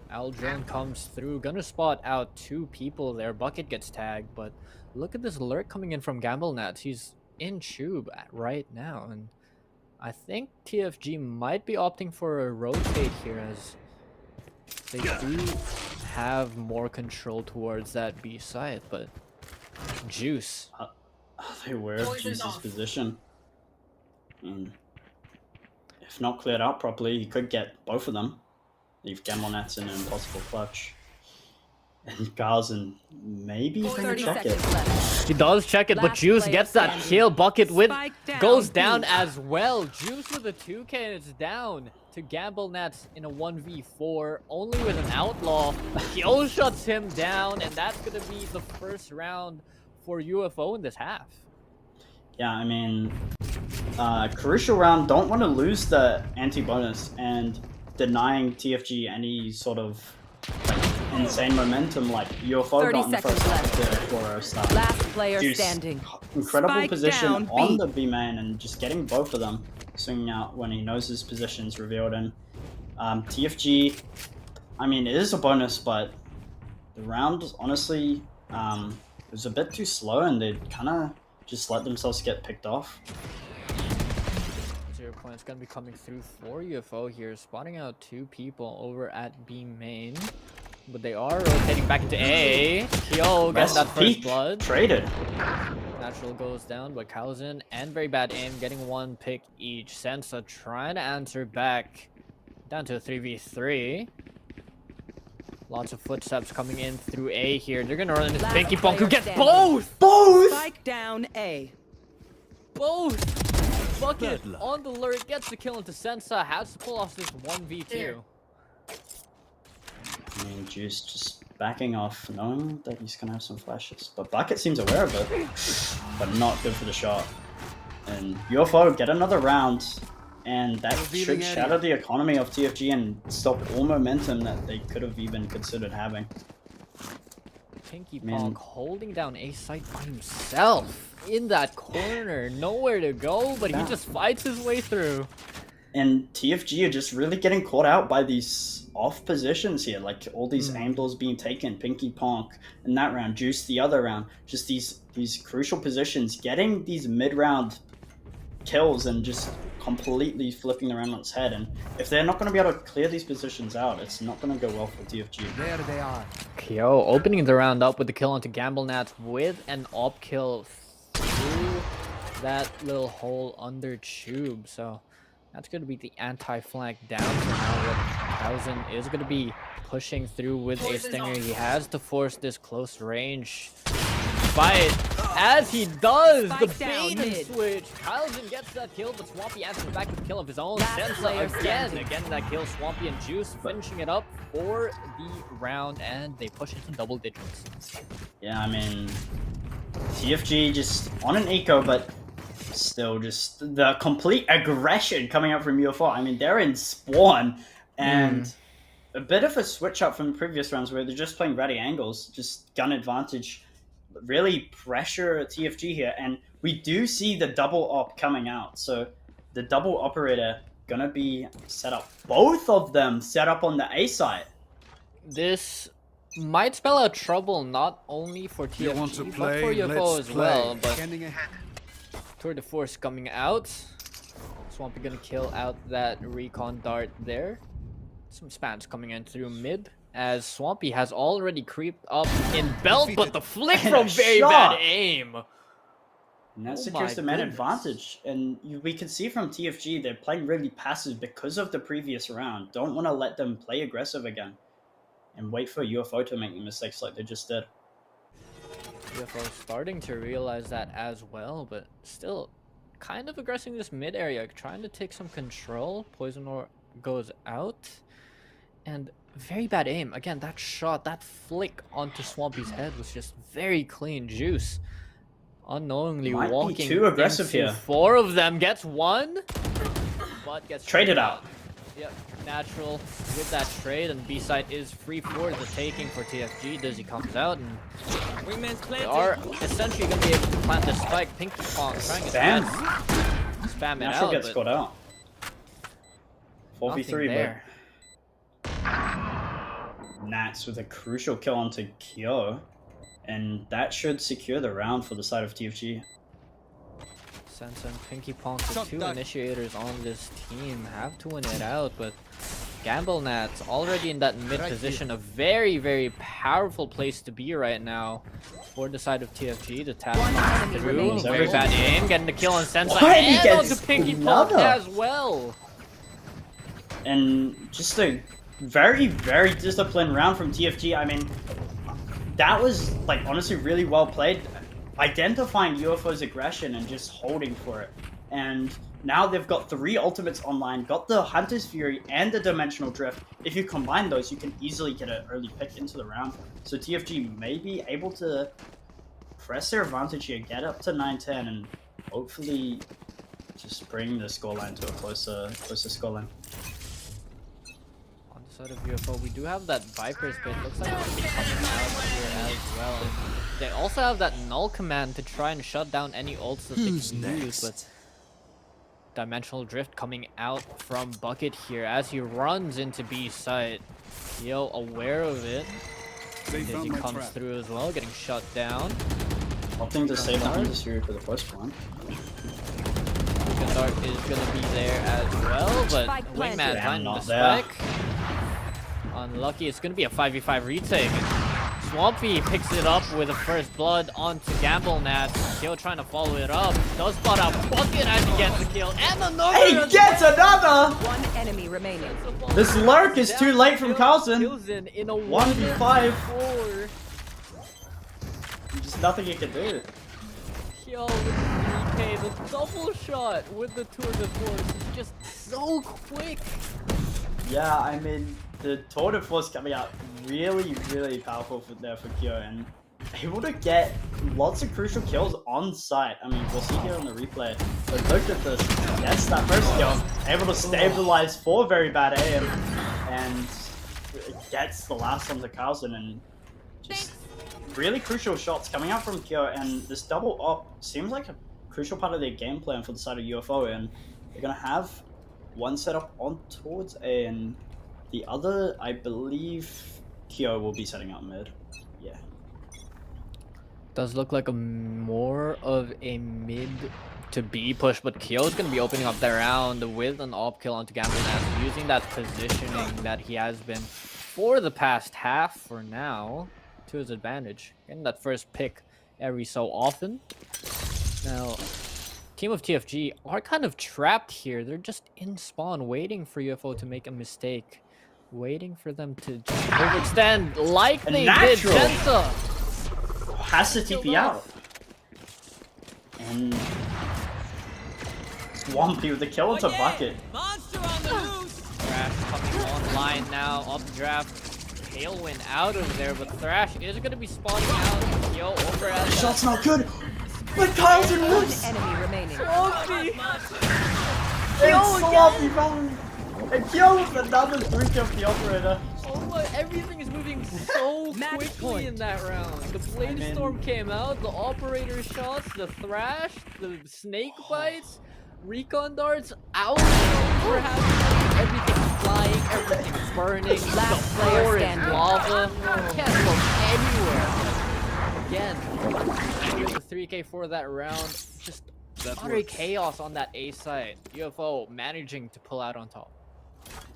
Speaker 1: Aldrin comes through, gonna spot out 2 people there. Bucket gets tagged, but look at this alert coming in from Gamble Nats. He's in tube right now, and I think TFG might be opting for a rotate here, as they do have more control towards that B side, but Juice.
Speaker 2: They were Juice's position. If not cleared out properly, he could get both of them. Leave Gamble Nats in an impossible clutch. And Garzin, maybe he's gonna check it.
Speaker 1: He does check it, but Juice gets that kill. Bucket with goes down as well. Juice with a 2K, and it's down to Gamble Nats in a 1v4, only with an outlaw. Kyo shuts him down, and that's gonna be the first round for UFO in this half.
Speaker 2: Yeah, I mean, crucial round. Don't want to lose the anti-bonus, and denying TFG any sort of insane momentum like UFO got in the first half of the 4-0 start.
Speaker 3: Last player
Speaker 2: Juice,
Speaker 3: standing.
Speaker 2: incredible
Speaker 3: Spike
Speaker 2: position
Speaker 3: down,
Speaker 2: on
Speaker 3: B.
Speaker 2: the B main and just getting both of them swinging out when he knows his position's revealed in. TFG, I mean, it is a bonus, but the round, honestly, was a bit too slow, and they kind of just let themselves get picked off.
Speaker 1: 0 points gonna be coming through for UFO here, spotting out 2 people over at B main. But they are rotating back into A. Kyo gets that first
Speaker 2: Peak
Speaker 1: blood.
Speaker 2: traded.
Speaker 1: Natural goes down, but Kausen and very bad aim getting one pick each. Sensa trying to answer back. Down to a 3v3. Lots of footsteps coming in through A here. They're gonna run into
Speaker 3: Last
Speaker 1: Pinky Pong, who
Speaker 3: player
Speaker 1: gets
Speaker 3: standing.
Speaker 1: both!
Speaker 2: Both!
Speaker 3: Spike down A.
Speaker 1: Both! Bucket
Speaker 4: Bad luck.
Speaker 1: on the lurk, gets the kill into Sensa, has to pull off this 1v2.
Speaker 2: I mean, Juice just backing off, knowing that he's gonna have some flashes. But Bucket seems aware of it, but not good for the shot. And UFO get another round, and that should shatter the economy of TFG and stop all momentum that they could have even considered having.
Speaker 1: Pinky
Speaker 2: Man.
Speaker 1: Pong holding down A site by himself in that corner, nowhere to go, but he just fights his way through.
Speaker 2: And TFG are just really getting caught out by these off positions here, like all these aim doors being taken, Pinky Ponk in that round, Juice the other round, just these crucial positions, getting these mid-round kills and just completely flipping the round on its head. And if they're not going to be able to clear these positions out, it's not going to go well for TFG.
Speaker 5: There they are.
Speaker 1: Kyo opening the round up with the kill onto GambleNats with an op kill through that little hole under Tube. So that's going to be the anti-flank down for now. What Kausen is going to be pushing through with a stinger. He has to force this close range fight. As he does, the
Speaker 3: Spike down
Speaker 1: bait and
Speaker 3: mid.
Speaker 1: switch. Kausen gets that kill, but Swampy answers back with the kill of his own.
Speaker 3: Last
Speaker 1: Sensa
Speaker 3: player
Speaker 1: again
Speaker 3: standing.
Speaker 1: getting that kill. Swampy and Juice finishing it up for the round, and they push into double digits.
Speaker 2: Yeah, I mean, TFG just on an eco, but still just the complete aggression coming out from UFO. I mean, they're in spawn, and a bit of a switch up from the previous rounds where they're just playing ready angles, just gun advantage, really pressure TFG here. And we do see the double op coming out. So the double operator gonna be set up. Both of them set up on the A side.
Speaker 1: This might spell out trouble not only for
Speaker 4: You want to
Speaker 1: TFG, but
Speaker 4: play?
Speaker 1: for UFO
Speaker 4: Let's
Speaker 1: as well.
Speaker 4: play.
Speaker 1: But
Speaker 5: Scanning ahead.
Speaker 1: Tour de Force coming out. Swampy gonna kill out that recon dart there. Some spans coming in through mid, as Swampy has already creeped up in belt, but the flick
Speaker 2: And
Speaker 1: from
Speaker 2: a
Speaker 1: very
Speaker 2: shot.
Speaker 1: bad aim.
Speaker 2: And that
Speaker 1: Oh
Speaker 2: secures
Speaker 1: my
Speaker 2: the man
Speaker 1: goodness.
Speaker 2: advantage. And we can see from TFG, they're playing really passive because of the previous round. Don't want to let them play aggressive again. And wait for UFO to make mistakes like they just did.
Speaker 1: UFO starting to realize that as well, but still kind of aggressing this mid area, trying to take some control. Poison Ore goes out. And very bad aim. Again, that shot, that flick onto Swampy's head was just very clean. Juice unknowingly
Speaker 2: Might be
Speaker 1: walking
Speaker 2: too aggressive
Speaker 1: into
Speaker 2: here.
Speaker 1: 4 of them, gets one, but gets
Speaker 2: Traded out.
Speaker 1: Yep, Natural with that trade, and B side is free for the taking for TFG. Dizzy comes out, and they are essentially going to be able to plant the spike. Pinky Pong trying his
Speaker 2: Spam.
Speaker 1: best to spam it
Speaker 2: Natural
Speaker 1: out,
Speaker 2: gets
Speaker 1: but
Speaker 2: caught out.
Speaker 1: nothing
Speaker 2: 4v3,
Speaker 1: there.
Speaker 2: but Nats with a crucial kill onto Kyo. And that should secure the round for the side of TFG.
Speaker 1: Sensa and Pinky Pong, the
Speaker 5: Shot
Speaker 1: two
Speaker 5: done.
Speaker 1: initiators on this team, have to win it out, but GambleNats already in that mid
Speaker 5: Right
Speaker 1: position, a very, very powerful place to be right now for the side of TFG. The tap
Speaker 3: One enemy
Speaker 1: through,
Speaker 3: remaining.
Speaker 1: very bad aim, getting the kill on Sensa,
Speaker 2: What? He
Speaker 1: and
Speaker 2: gets
Speaker 1: onto Pinky Pong
Speaker 2: another.
Speaker 1: as well.
Speaker 2: And just a very, very disciplined round from TFG. I mean, that was, like, honestly really well played. Identifying UFO's aggression and just holding for it. And now they've got 3 ultimates online, got the Hunter's Fury and the Dimensional Drift. If you combine those, you can easily get an early pick into the round. So TFG may be able to press their advantage here, get up to 9-10, and hopefully just bring the scoreline to a closer scoreline.
Speaker 1: On the side of UFO, we do have that Viper's Pit. Looks like it's coming out here as well. And they also have that Null command to try and shut down any ults that
Speaker 4: Who's
Speaker 1: they can use,
Speaker 4: next?
Speaker 1: but Dimensional Drift coming out from Bucket here as he runs into B site. Yo, aware of it.
Speaker 4: They
Speaker 1: Dizzy
Speaker 4: found my
Speaker 1: comes
Speaker 4: trap.
Speaker 1: through as well, getting shut down.
Speaker 2: Opting to save the Hunter's Fury for the first one.
Speaker 1: Dart is gonna be there as well, but
Speaker 3: Spike
Speaker 1: Wingman
Speaker 3: planted.
Speaker 1: finding the
Speaker 2: Not there.
Speaker 1: spike. Unlucky. It's gonna be a 5v5 retake. Swampy picks it up with a first blood onto Gamble Nats. Kyo trying to follow it up. Does spot out Bucket as he gets the kill. And another!
Speaker 2: He gets another!
Speaker 3: One enemy remaining.
Speaker 2: This lurk is too late from Carlson.
Speaker 1: In a
Speaker 2: 1v5.
Speaker 1: 1v4.
Speaker 2: Just nothing he can do.
Speaker 1: Kyo with the 3K, the double shot with the tour de force is just so quick.
Speaker 2: Yeah, I mean, the tour de force coming out really, really powerful for Kyo, and able to get lots of crucial kills on site. I mean, we'll see here on the replay. But look at this. Gets that first kill, able to stabilize for very bad aim, and gets the last one to Carlson, and just really crucial shots coming out from Kyo, and this double op seems like a crucial part of their game plan for the side of UFO, and they're gonna have one setup on towards A, and the other, I believe, Kyo will be setting up mid. Yeah.
Speaker 1: Does look like a more of a mid to B push, but Kyo's gonna be opening up the round with an op kill onto Gamble Nats, using that positioning that he has been for the past half for now to his advantage. Getting that first pick every so often. Now, team of TFG are kind of trapped here. They're just in spawn, waiting for UFO to make a mistake. Waiting for them to just overextend like they did Jensa.
Speaker 2: Has to TP out. And Swampy with the kill into Bucket.
Speaker 1: Monster on the loose. Thrash coming online now on the draft. Tailwind out of there, but Thrash is going to be spawning out. Yo, over at
Speaker 2: Shot's not good. But Carlson
Speaker 3: One
Speaker 2: moves.
Speaker 3: enemy remaining.
Speaker 1: Swampy.
Speaker 2: It's Swampy, man. And Kyo with another 3 of the operator.
Speaker 1: Oh my, everything is moving so
Speaker 3: Match
Speaker 1: quickly
Speaker 3: point.
Speaker 1: in that round. The Blade Storm came out, the operator shots, the Thrash, the Snake Bites, Recon Darts, out. Everything's flying, everything's burning,
Speaker 3: Last
Speaker 1: the
Speaker 3: player
Speaker 1: floor is
Speaker 3: standing.
Speaker 1: lava. Can't look anywhere. Again, here's the 3K for that round. Just utter chaos on that A side. UFO managing to pull out on top.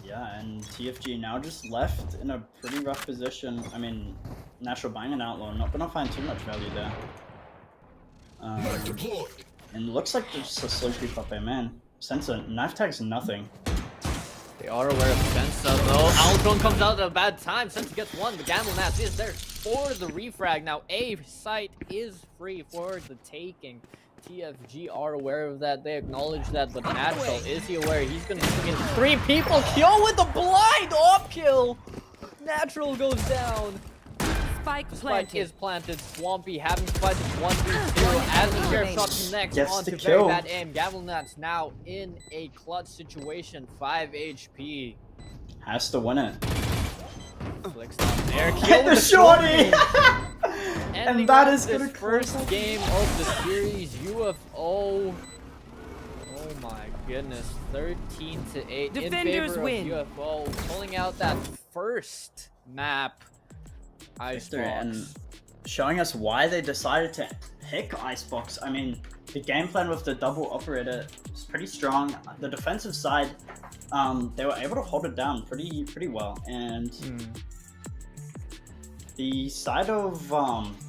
Speaker 2: Yeah, and TFG now just left in a pretty rough position. I mean, Natural Bang and Outlaw not gonna find too much value there.
Speaker 6: Knife deployed.
Speaker 2: And looks like there's just a slow creep up there, man. Sensor, knife tag's nothing.
Speaker 1: They are aware of Sensa though. Aldron comes out at a bad time. Sensa gets one. The Gamble Nats is there for the refrag. Now A site is free for the taking. TFG are aware of that. They acknowledge that, but Natural, is he aware? He's gonna bring in 3 people. Kyo with the blind op kill. Natural goes down.
Speaker 3: Spike
Speaker 1: Spike
Speaker 3: planted.
Speaker 1: is planted. Swampy having to fight this 1v2 as the sheriff shot connects
Speaker 2: Gets
Speaker 1: onto
Speaker 2: the
Speaker 1: very
Speaker 2: kill.
Speaker 1: bad aim. Gamble Nats now in a clutch situation. 5 HP.
Speaker 2: Has to win it.
Speaker 1: Flicks down there. Kill
Speaker 2: Hit the
Speaker 1: with
Speaker 2: shorty!
Speaker 1: Ending
Speaker 2: that
Speaker 1: off
Speaker 2: is
Speaker 1: this
Speaker 2: gonna
Speaker 1: first
Speaker 2: close.
Speaker 1: game of the series. UFO. Oh my goodness. 13-8 in
Speaker 3: Defenders
Speaker 1: favor
Speaker 3: win.
Speaker 1: of UFO. Pulling out that first map.
Speaker 2: Victory, and
Speaker 1: Icebox.
Speaker 2: showing us why they decided to pick Icebox. I mean, the game plan with the double operator is pretty strong. The defensive side, they were able to hold it down pretty well, and the side of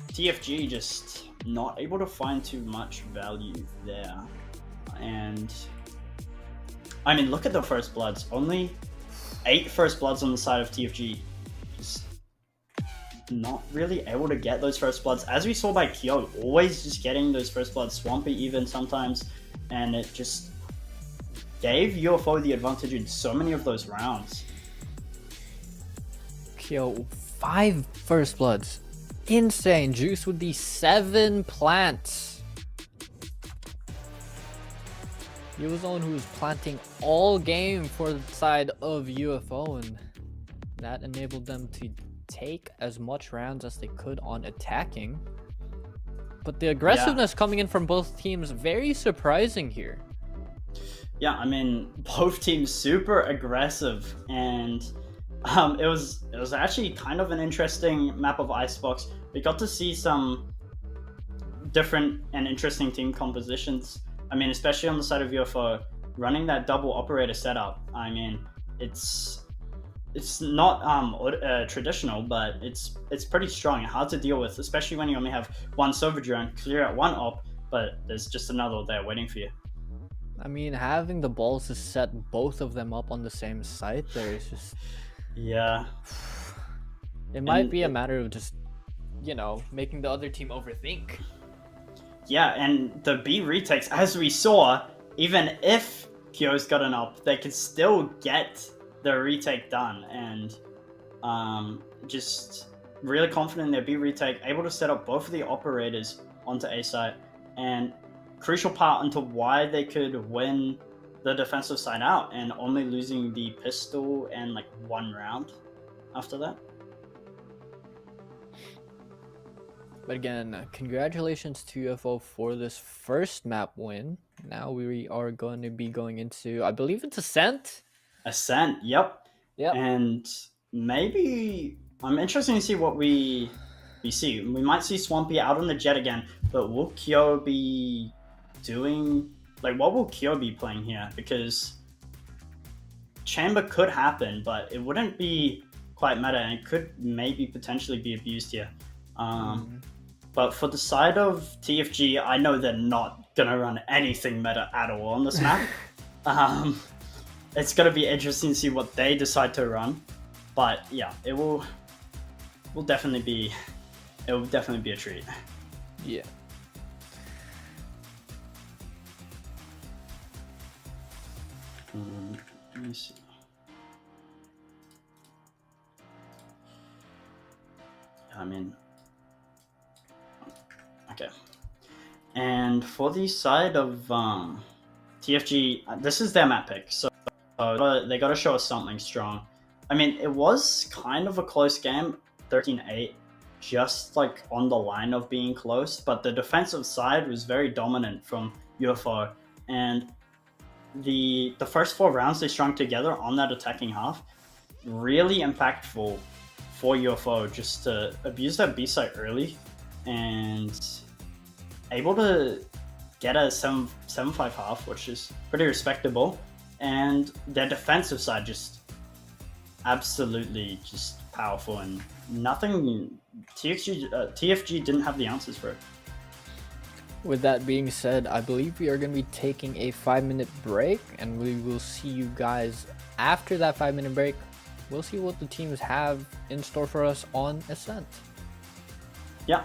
Speaker 2: TFG just not able to find too much value there. And I mean, look at the first bloods. Only 8 first bloods on the side of TFG. Just not really able to get those first bloods, as we saw by Kyo, always just getting those first bloods, Swampy even sometimes, and it just gave UFO the advantage in so many of those rounds.
Speaker 1: Kyo, 5 first bloods. Insane. Juice with the 7 plants. He was the one who was planting all game for the side of UFO, and that enabled them to take as much rounds as they could on attacking. But the aggressiveness coming in from both teams, very surprising here.
Speaker 2: Yeah, I mean, both teams super aggressive, and it was actually kind of an interesting map of Icebox. We got to see some different and interesting team compositions. I mean, especially on the side of UFO, running that double operator setup. I mean, it's it's not traditional, but it's pretty strong and hard to deal with, especially when you only have one silver drone, clear out one op, but there's just another there waiting for you.
Speaker 1: I mean, having the balls to set both of them up on the same site, there is just
Speaker 2: Yeah.
Speaker 1: it might
Speaker 2: And
Speaker 1: be a matter of just, you know, making the other team overthink.
Speaker 2: Yeah, and the B retakes, as we saw, even if Kyo's got an up, they can still get the retake done, and just really confident in their B retake, able to set up both of the operators onto A site, and crucial part into why they could win the defensive side out and only losing the pistol and like one round after that.
Speaker 1: But again, congratulations to UFO for this first map win. Now we are going to be going into, I believe it's Ascent.
Speaker 2: Ascent, yep.
Speaker 1: Yep.
Speaker 2: And maybe I'm interested to see what we see. We might see Swampy out on the jet again, but will Kyo be doing, like, what will Kyo be playing here? Because Chamber could happen, but it wouldn't be quite meta, and it could maybe potentially be abused here. But for the side of TFG, I know they're not gonna run anything meta at all on this map. It's gonna be interesting to see what they decide to run. But yeah, it will definitely be a treat.
Speaker 1: Yeah.
Speaker 2: Let me see. I mean, okay. And for the side of TFG, this is their map pick, so they got to show us something strong. I mean, it was kind of a close game, 13-8, just like on the line of being close, but the defensive side was very dominant from UFO, and the first 4 rounds they strung together on that attacking half, really impactful for UFO, just to abuse that B site early and able to get a 7-5 half, which is pretty respectable, and their defensive side just absolutely just powerful, and nothing TFG didn't have the answers for it.
Speaker 1: With that being said, I believe we are going to be taking a 5-minute break, and we will see you guys after that 5-minute break. We'll see what the teams have in store for us on Ascent.
Speaker 2: Yeah.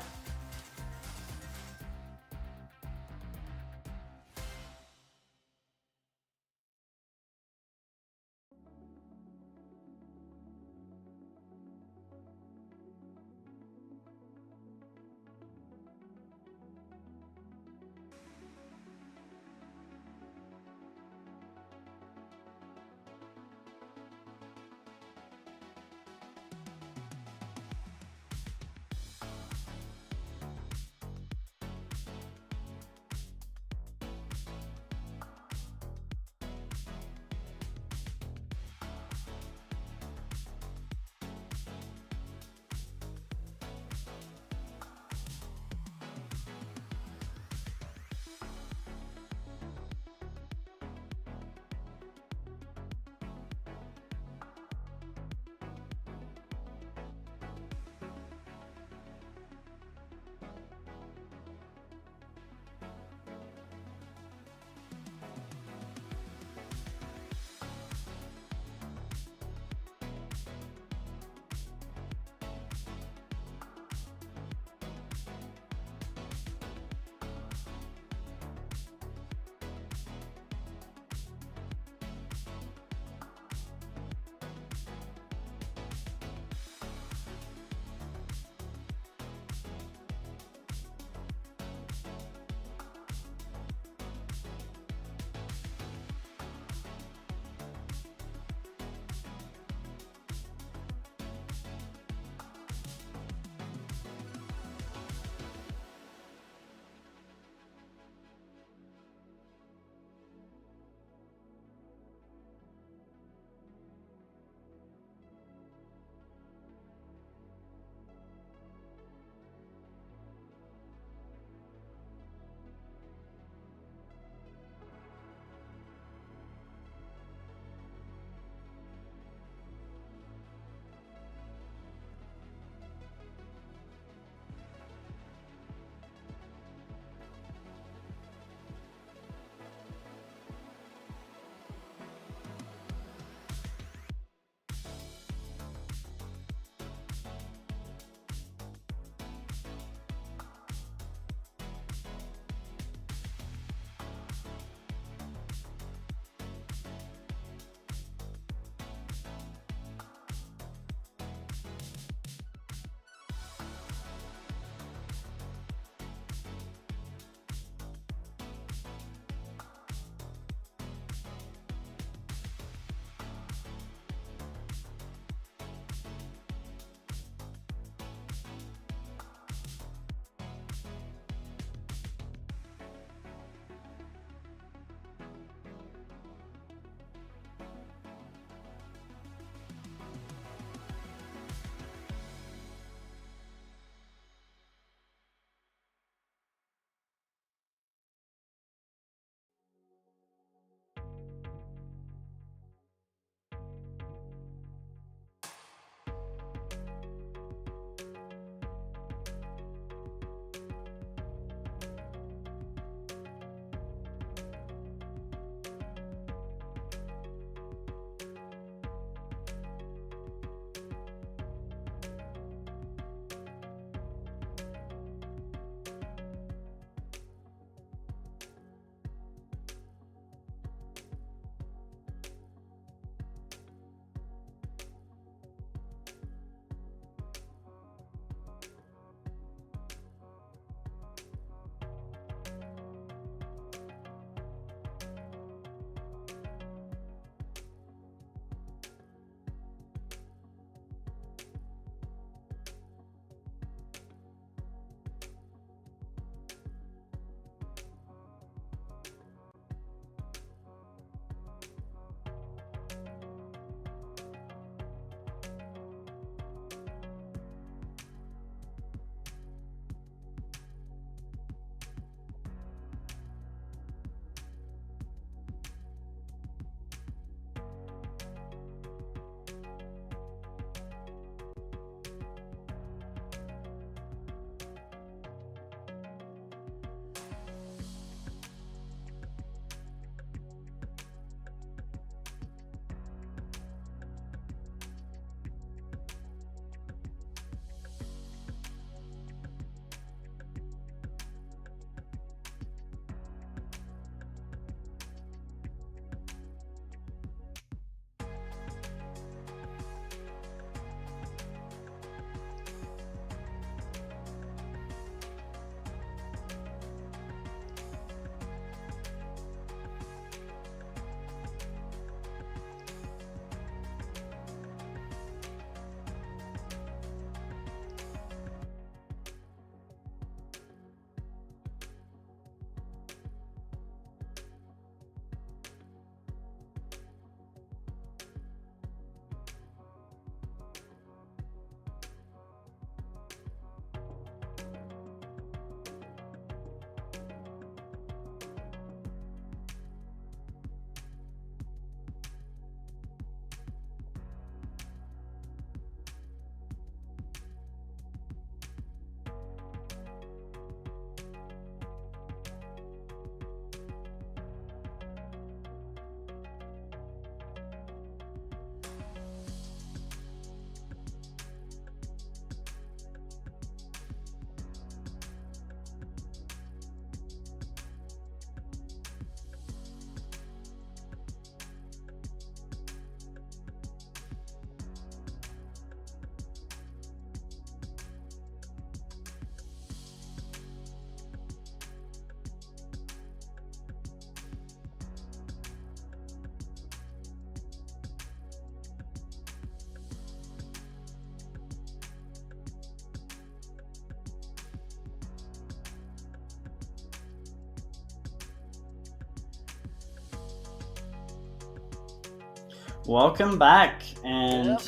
Speaker 2: Welcome back, and
Speaker 1: Yep.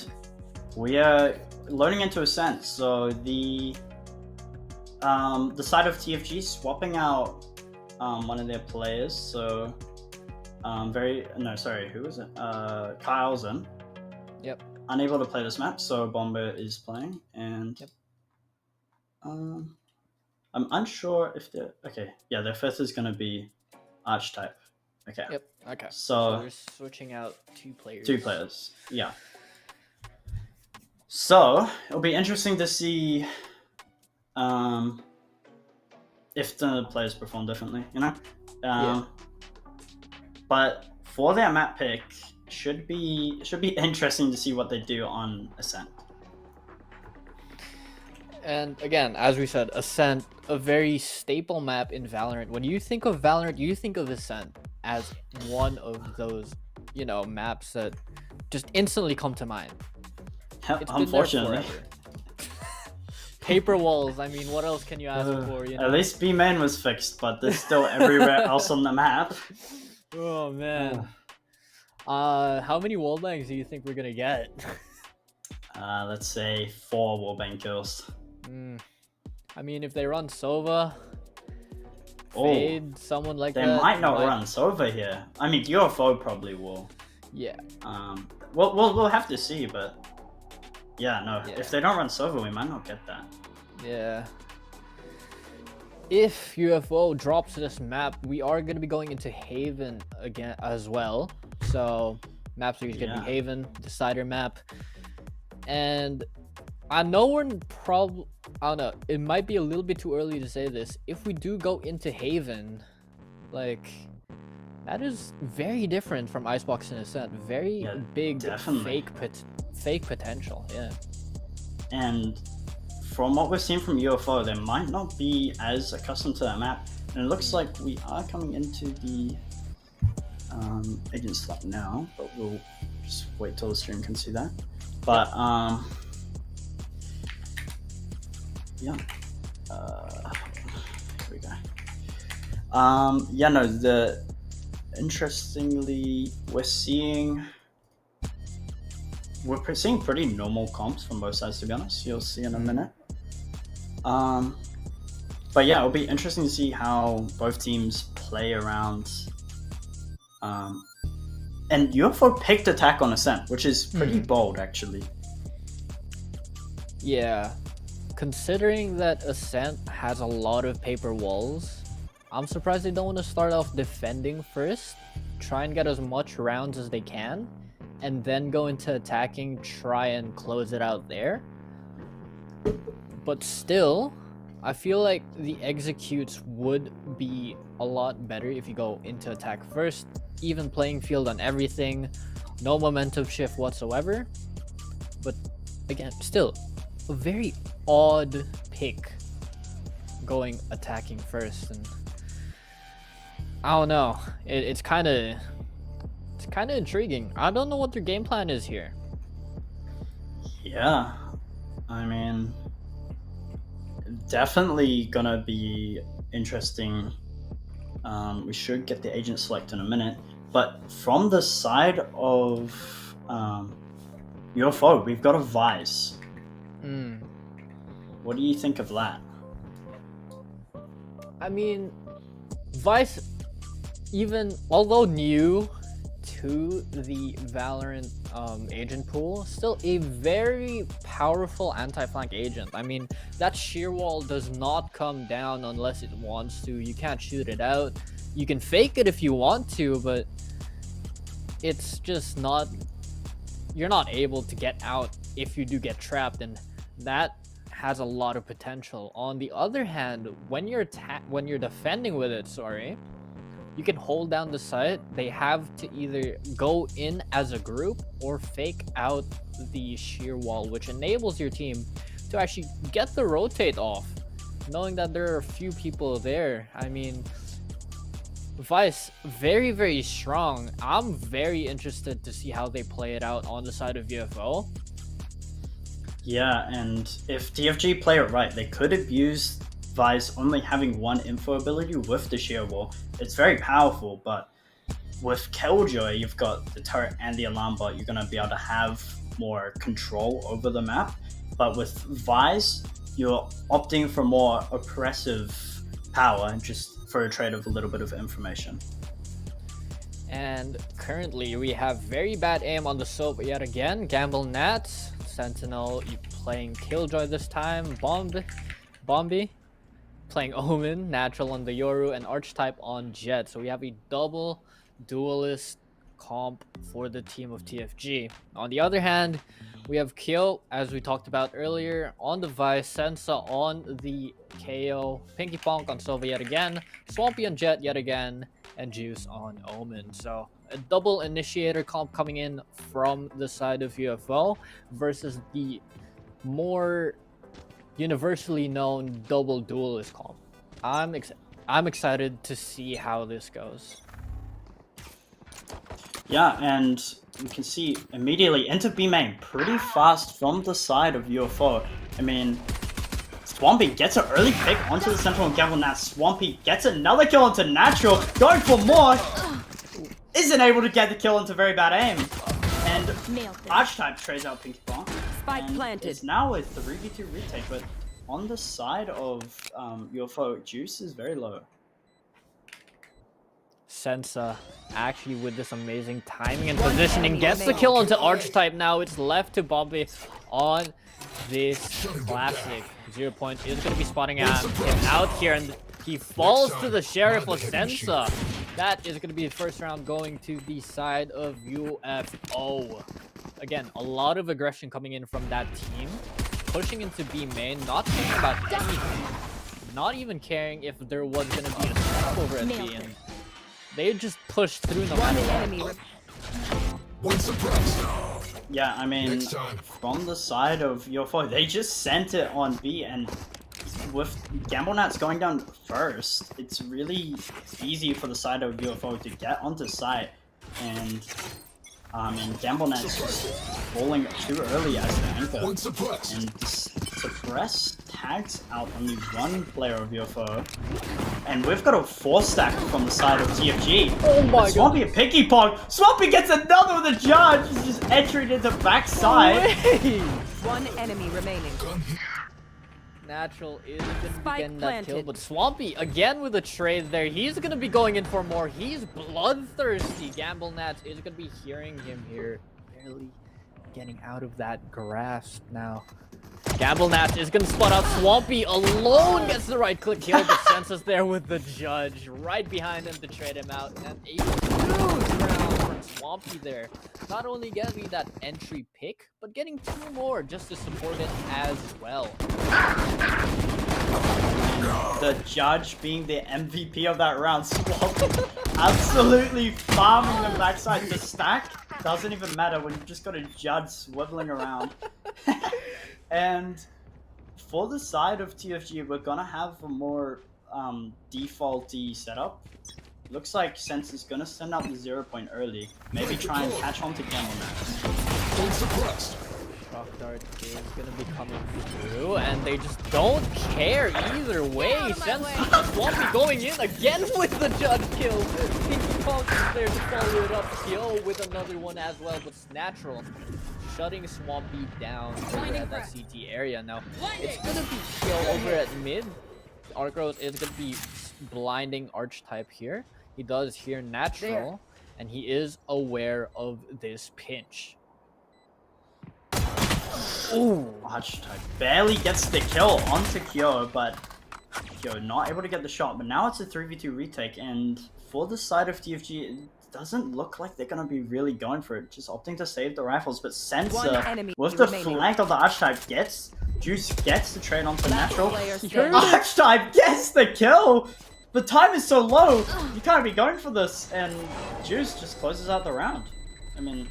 Speaker 2: we are loading into Ascent. So the side of TFG swapping out one of their players. So who was it? Kyle's in.
Speaker 1: Yep.
Speaker 2: Unable to play this map, so Bomber is playing, and
Speaker 1: Yep.
Speaker 2: I'm unsure if they're okay. Yeah, their fifth is gonna be Archetype. Okay.
Speaker 1: Yep. Okay.
Speaker 2: So
Speaker 1: we're switching out 2 players.
Speaker 2: 2 players. Yeah. So it'll be interesting to see if the players perform differently, you know.
Speaker 1: Yeah.
Speaker 2: But for their map pick, should be interesting to see what they do on Ascent.
Speaker 1: And again, as we said, Ascent, a very staple map in Valorant. When you think of Valorant, you think of Ascent as one of those, maps that just instantly come to mind. It's
Speaker 2: Unfortunately.
Speaker 1: been there forever. Paper walls. I mean, what else can you ask for?
Speaker 2: At least B main was fixed, but there's still everywhere else on the map.
Speaker 1: Oh man. How many wall bangs do you think we're gonna get?
Speaker 2: Let's say 4 wallbang kills.
Speaker 1: I mean, if they run Sova, Fade, someone like
Speaker 2: they
Speaker 1: that.
Speaker 2: They might not run Sova here. I mean, UFO probably will.
Speaker 1: Yeah.
Speaker 2: We'll have to see, but yeah, no.
Speaker 1: Yeah.
Speaker 2: If they don't run Sova, we might not get that.
Speaker 1: Yeah. If UFO drops this map, we are going to be going into Haven again as well. So maps are going to be Haven, Decider map. And I know I don't know, it might be a little bit too early to say this. If we do go into Haven, like, that is very different from Icebox and Ascent. Very big fake potential, yeah.
Speaker 2: And from what we're seeing from UFO, they might not be as accustomed to that map. And it looks like we are coming into the agent slot now, but we'll just wait till the stream can see that. But yeah. Here we go. Interestingly, we're seeing pretty normal comps from both sides, to be honest. You'll see in a minute. But yeah, it'll be interesting to see how both teams play around. And UFO picked attack on Ascent, which is pretty bold, actually.
Speaker 1: Yeah. Considering that Ascent has a lot of paper walls, I'm surprised they don't want to start off defending first, try and get as much rounds as they can, and then go into attacking, try and close it out there. But still, I feel like the executes would be a lot better if you go into attack first, even playing field on everything, no momentum shift whatsoever. But again, still a very odd pick going attacking first, and I don't know, it's kind of intriguing. I don't know what their game plan is here.
Speaker 2: Yeah, I mean, definitely gonna be interesting. We should get the agent select in a minute, but from the side of UFO, we've got a Vice. What do you think of that?
Speaker 1: I mean, Vice, even although new to the Valorant agent pool, still a very powerful anti-flank agent. I mean, that shear wall does not come down unless it wants to. You can't shoot it out. You can fake it if you want to, but it's just not, you're not able to get out if you do get trapped, and that has a lot of potential. On the other hand, when you're defending with it, you can hold down the site. They have to either go in as a group or fake out the shear wall, which enables your team to actually get the rotate off, knowing that there are a few people there. I mean, Vice, very, very strong. I'm very interested to see how they play it out on the side of UFO.
Speaker 2: Yeah, and if TFG play it right, they could abuse Vice only having one info ability with the shear wall. It's very powerful, but with Killjoy, you've got the turret and the alarm bot. You're going to be able to have more control over the map. But with Vise, you're opting for more oppressive power just for a trade of a little bit of information.
Speaker 1: And currently we have very bad aim on the Soap yet again. Gamble Nats, Sentinel playing Killjoy this time. Bombi playing Omen, Natural on the Yoru, and Archetype on Jet. So we have a double duelist comp for the team of TFG. On the other hand, we have Kyo, as we talked about earlier, on the Vice, Sensa on the KO, Pinky Ponk on Sova yet again, Swampy on Jet yet again, and Juice on Omen. So a double initiator comp coming in from the side of UFO versus the more universally known double duelist comp. I'm excited to see how this goes.
Speaker 2: Yeah, and you can see immediately into B main pretty fast from the side of UFO. I mean, Swampy gets an early pick onto the Sentinel and Gamble Nat. Swampy gets another kill onto Natural, going for more. Isn't able to get the kill into very bad aim. And Archetype trades out Pinky Ponk.
Speaker 3: Spike planted.
Speaker 2: It's now a 3v2 retake, but on the side of UFO, Juice is very low.
Speaker 1: Sensa actually with this amazing timing and positioning gets the kill onto Archetype. Now it's left to Bombi on this classic. 0 point is going to be spotting him out here, and he falls to the Sheriff of Sensa. That is going to be the first round going to the side of UFO. Again, a lot of aggression coming in from that team, pushing into B main, not caring about anything, not even caring if there was going to be a setup over at B, and they just pushed through no matter what.
Speaker 6: One surprise.
Speaker 2: Yeah, I mean, from the side of UFO, they just sent it on B, and with Gamble Nats going down first, it's really easy for the side of UFO to get onto site, and Gamble Nats just falling too early as the anchor, and Suppress tags out only one player of UFO, and we've got a 4-stack from the side of TFG.
Speaker 1: Oh my god!
Speaker 2: Swampy and Pinky Ponk! Swampy gets another with a judge! He's just entering into backside.
Speaker 3: One enemy remaining.
Speaker 1: Natural is going to be getting that kill, but Swampy again with a trade there. He's going to be going in for more. He's bloodthirsty. Gamble Nats is going to be hearing him here, barely getting out of that grasp now. Gamble Nats is going to spot out Swampy alone, gets the right click kill, but Sensa's there with the judge right behind him to trade him out, and a huge round from Swampy there. Not only getting that entry pick, but getting 2 more just to support it as well.
Speaker 2: The judge being the MVP of that round, Swampy absolutely farming the backside to stack. Doesn't even matter when you've just got a judge swiveling around. And for the side of TFG, we're gonna have a more defaulty setup. Looks like Sense is gonna send out the 0 point early. Maybe try and catch on to Gamble Nats.
Speaker 1: Rock Dart is gonna be coming through, and they just don't care either way. Sense Swampy going in again with the judge kill. Pinky Ponk is there to follow it up. Kill with another one as well, but it's Natural shutting Swampy down over at that CT area. Now it's gonna be kill over at mid. Arcrow is gonna be blinding Archetype here. He does hear Natural, and he is aware of this pinch.
Speaker 2: Ooh, Archetype barely gets the kill onto Kyo, but Kyo not able to get the shot. But now it's a 3v2 retake, and for the side of TFG, it doesn't look like they're going to be really going for it, just opting to save the rifles. But Sensa, with the flank of the Archetype, Juice gets the trade onto Natural. Archetype gets the kill! The time is so low, you can't be going for this, and Juice just closes out the round. I mean,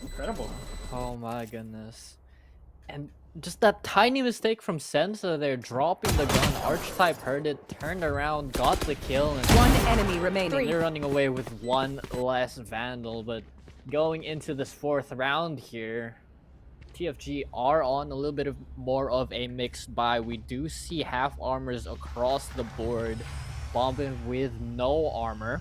Speaker 2: incredible.
Speaker 1: Oh my goodness. And just that tiny mistake from Sensa there, dropping the gun. Archetype heard it, turned around, got the kill, and
Speaker 3: one enemy remaining.
Speaker 1: They're running away with one less Vandal. But going into this 4th round here, TFG are on a little bit of more of a mixed buy. We do see half armors across the board, bombing with no armor.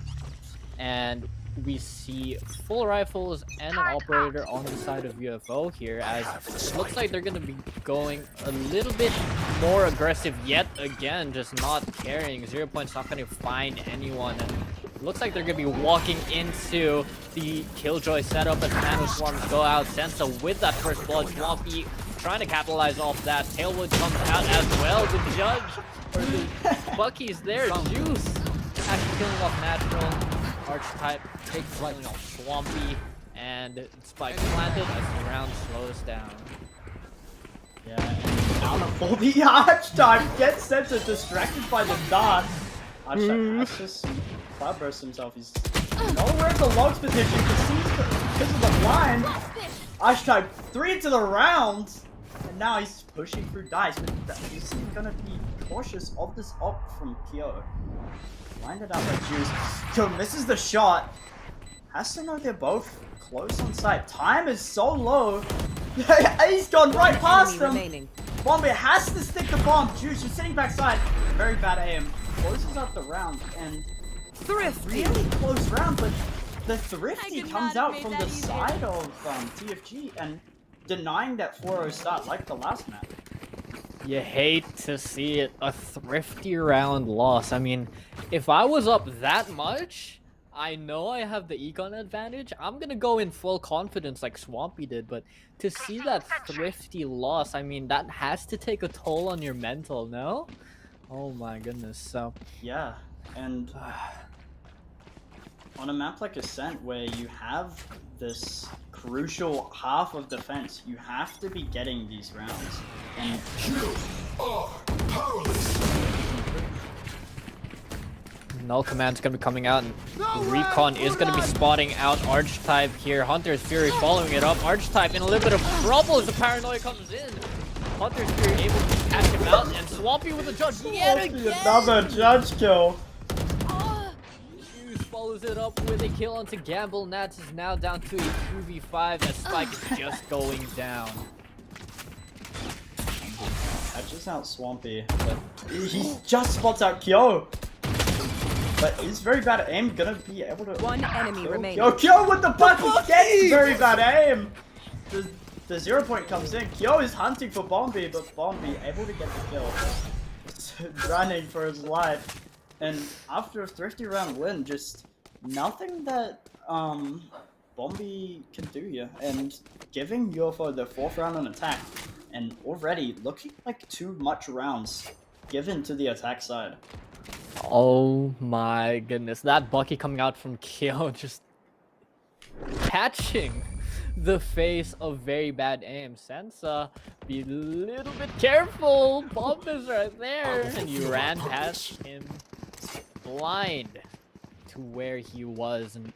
Speaker 1: and we see full rifles and an operator on the side of UFO here, as it looks like they're going to be going a little bit more aggressive yet again, just not caring. 0 Point's not going to find anyone, and it looks like they're going to be walking into the Killjoy setup as Nano Swarms go out. Sensa with that first blood. Swampy trying to capitalize off that. Tailwood comes out as well. The Judge, or the Bucky's there. Juice actually killing off Natural. Archetype takes killing off Swampy, and Spike planted as the round slows down.
Speaker 2: Yeah, and down a 4B Archetype gets Sensa distracted by the dart. Archetype has just cloudburst himself. He's nowhere in the logs position because of the blind. Archetype 3 into the round, and now he's pushing through dice. But he's gonna be cautious of this op from Kyo. Blinded out by Juice. Kyo misses the shot. Has to know they're both close on sight. Time is so low. He's gone right past them. Bombi has to stick the bomb. Juice, you're sitting backside. Very bad aim. Closes up the round, and
Speaker 3: Thrifty.
Speaker 2: really close round, but the Thrifty comes out from the side of TFG and denying that 4-0 start like the last map.
Speaker 1: You hate to see it, a Thrifty round loss. I mean, if I was up that much, I know I have the econ advantage. I'm gonna go in full confidence like Swampy did, but to see that Thrifty loss, I mean, that has to take a toll on your mental, no? Oh my goodness, so...
Speaker 2: Yeah, and on a map like Ascent where you have this crucial half of defense, you have to be getting these rounds. And
Speaker 6: You are powerless.
Speaker 1: Null Command's gonna be coming out, and Recon is gonna be spotting out Archetype here. Hunter's Fury following it up. Archetype in a little bit of trouble as the paranoia comes in. Hunter's Fury able to catch him out, and Swampy with a judge yet again!
Speaker 2: Another judge kill!
Speaker 1: Juice follows it up with a kill onto Gamble. Nats is now down to a 2v5 as Spike is just going down.
Speaker 2: Catches out Swampy, but he just spots out Kyo! But he's very bad at aim, gonna be able to...
Speaker 3: One enemy remaining.
Speaker 2: Yo, Kyo with the bucket gets very bad aim! The 0 Point comes in. Kyo is hunting for Bombi, but Bombi able to get the kill. Running for his life. And after a Thrifty round win, just nothing that Bombi can do here. And giving UFO the 4th round on attack, and already looking like too much rounds given to the attack side.
Speaker 1: Oh my goodness, that Bucky coming out from Kyo just catching the face of very bad aim. Sensa, be a little bit careful. Bomb is right there, and you ran past him blind to where he was. And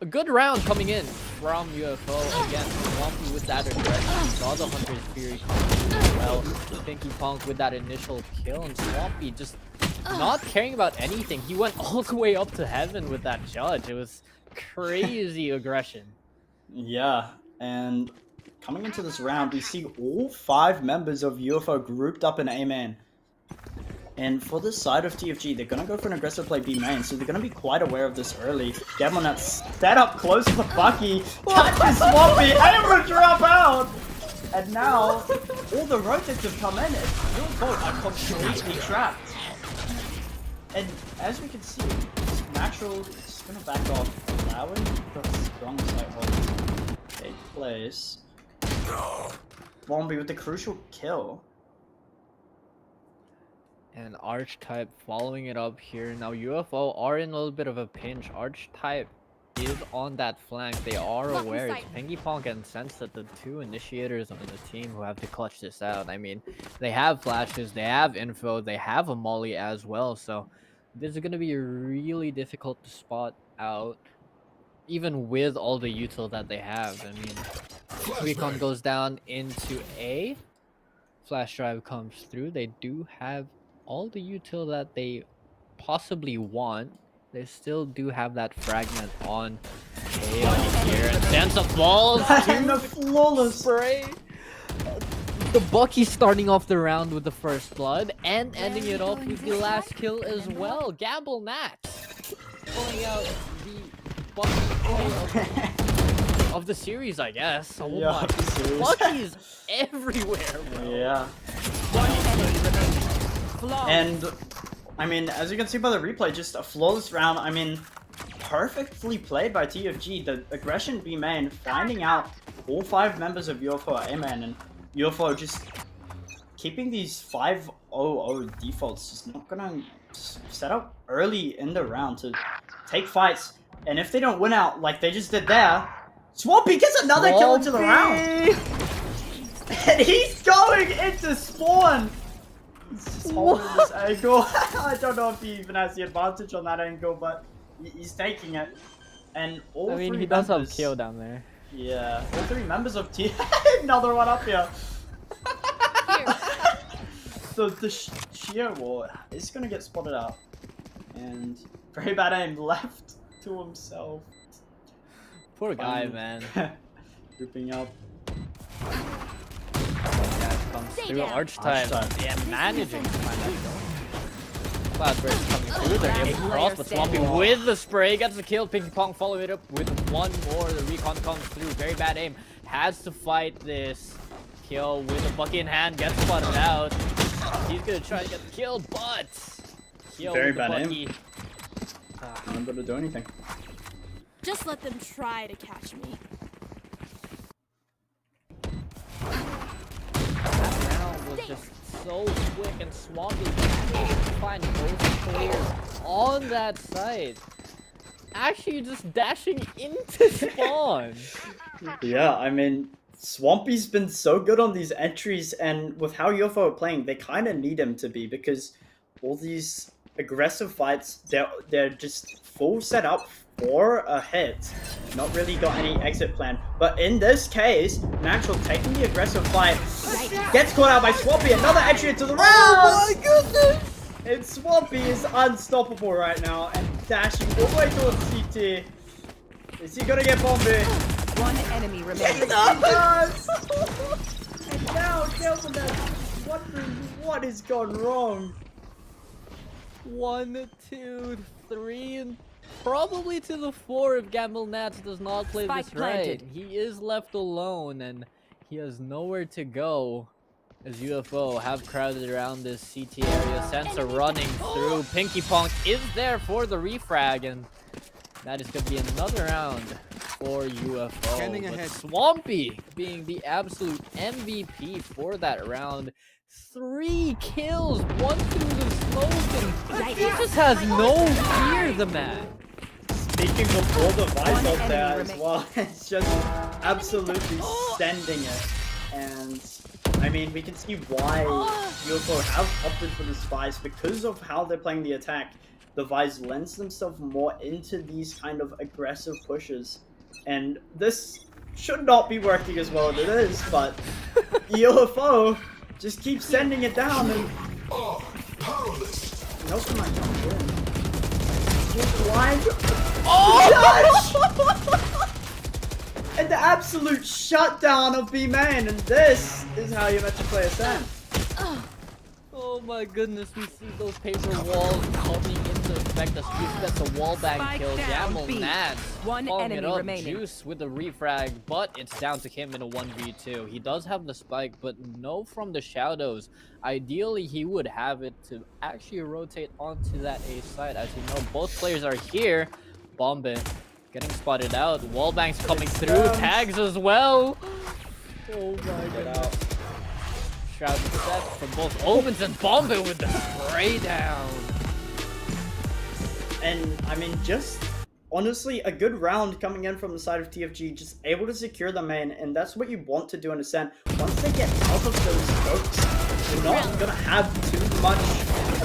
Speaker 1: a good round coming in from UFO again. Swampy with that aggression. Saw the Hunter's Fury coming as well. Pinky Punk with that initial kill, and Swampy just not caring about anything. He went all the way up to heaven with that judge. It was crazy aggression.
Speaker 2: Yeah, and coming into this round, we see all 5 members of UFO grouped up in A main. And for the side of TFG, they're gonna go for an aggressive play B main, so they're gonna be quite aware of this early. Gamble that set up close to Bucky, catches Swampy, and will drop out! And now, all the rotates have come in, and UFO are completely trapped. And as we can see, Natural is gonna back off, allowing the strong side hold to take place. Bombi with the crucial kill.
Speaker 1: And Archetype following it up here. Now UFO are in a little bit of a pinch. Archetype is on that flank. They are aware. It's Pinky Pong and Sense that the 2 initiators on the team who have to clutch this out. I mean, they have flashes, they have info, they have a molly as well. So this is going to be really difficult to spot out, even with all the util that they have. I mean, Recon goes down into A. Flash drive comes through. They do have all the util that they possibly want. They still do have that fragment on A on here, and Sansa falls
Speaker 2: And the flawless
Speaker 1: spray. The Bucky starting off the round with the first blood and ending it off with the last kill as well. Gamble Nat pulling out the gameplay of the series, I guess. Oh
Speaker 2: Yeah,
Speaker 1: my,
Speaker 2: of the series.
Speaker 1: Lucky's everywhere, bro.
Speaker 2: Yeah.
Speaker 3: One enemy remaining. Flawless.
Speaker 2: And I mean, as you can see by the replay, just a flawless round. I mean, perfectly played by TFG. The aggression B main, finding out all 5 members of UFO are A main, and UFO just keeping these 5-0-0 defaults, just not gonna set up early in the round to take fights. And if they don't win out like they just did there, Swampy gets another kill into the round. And he's going into spawn. He's just holding this angle. I don't know if he even has the advantage on that angle, but he's taking it. And all
Speaker 1: I mean,
Speaker 2: 3
Speaker 1: he does have
Speaker 2: members,
Speaker 1: kill down there.
Speaker 2: Yeah, all 3 members of T. Another one up here. So the sheer wall is gonna get spotted out, and very bad aim left to himself.
Speaker 1: Poor guy, man.
Speaker 2: Grouping up.
Speaker 1: That comes through Arch time. Yeah, managing to find that goal. Cloudburst coming through. They're able to cross, but Swampy with the spray gets the kill. Pinky Pong following it up with one more. The recon comes through. Very bad aim. Has to fight this. Kill with a bucket in hand. Gets spotted out. He's gonna try to get the kill, but kill
Speaker 2: Very
Speaker 1: with the
Speaker 2: bad
Speaker 1: bucky.
Speaker 2: Not able to do anything.
Speaker 7: Just let them try to catch me.
Speaker 1: That round was just so quick, and Swampy managed to find both players on that site. Actually just dashing into spawn.
Speaker 2: Yeah, I mean, Swampy's been so good on these entries, and with how UFO are playing, they kind of need him to be, because all these aggressive fights, they're just full set up for a hit. Not really got any exit plan. But in this case, Natural taking the aggressive fight, gets caught out by Swampy. Another entry into the round! Oh my goodness! And Swampy is unstoppable right now, and dashing all the way towards CT. Is he gonna get bombed?
Speaker 3: One enemy remaining.
Speaker 2: He does! And now Gelman's wondering what has gone wrong.
Speaker 1: 1, 2, 3, and probably to the 4 if Gamble Nats does not play
Speaker 3: Spike
Speaker 1: this right.
Speaker 3: planted.
Speaker 1: He is left alone, and he has nowhere to go. As UFO have crowded around this CT area, Sansa running through. Pinky Pong is there for the refrag, and that is going to be another round for UFO.
Speaker 5: Scanning
Speaker 1: With
Speaker 5: ahead.
Speaker 1: Swampy being the absolute MVP for that round. 3 kills, 1 through the smoke, and he just has no fear, the man.
Speaker 2: Speaking of all the Vice
Speaker 3: One
Speaker 2: out there
Speaker 3: enemy
Speaker 2: as
Speaker 3: remaining.
Speaker 2: well, it's just absolutely sending it. And I mean, we can see why UFO have opted for the Spice, because of how they're playing the attack. The Vice lends themselves more into these kind of aggressive pushes, and this should not be working as well as it is, but UFO just keeps sending it down, and
Speaker 6: Are powerless.
Speaker 2: Nelson might jump in. Just blind. Oh! And the absolute shutdown of B-Man, and this is how you're meant to play a Ascent.
Speaker 1: Oh my goodness, we see those paper walls coming into effect. The Squeeze gets a wall bang
Speaker 3: Spike
Speaker 1: kill.
Speaker 3: down
Speaker 1: Gamble
Speaker 3: B.
Speaker 1: Nads
Speaker 3: One
Speaker 1: following it
Speaker 3: enemy
Speaker 1: up.
Speaker 3: remaining.
Speaker 1: Juice with the refrag, but it's down to him in a 1v2. He does have the spike, but no from the shadows. Ideally, he would have it to actually rotate onto that A side. As you know, both players are here. Bombe getting spotted out. Wall bangs coming through. Tags as well. Oh my goodness. Shroud to death from both Omens and Bombe with the spray down.
Speaker 2: And I mean, just honestly, a good round coming in from the side of TFG, just able to secure the main, and that's what you want to do in Ascent. Once they get out of those scopes, you're not gonna have too much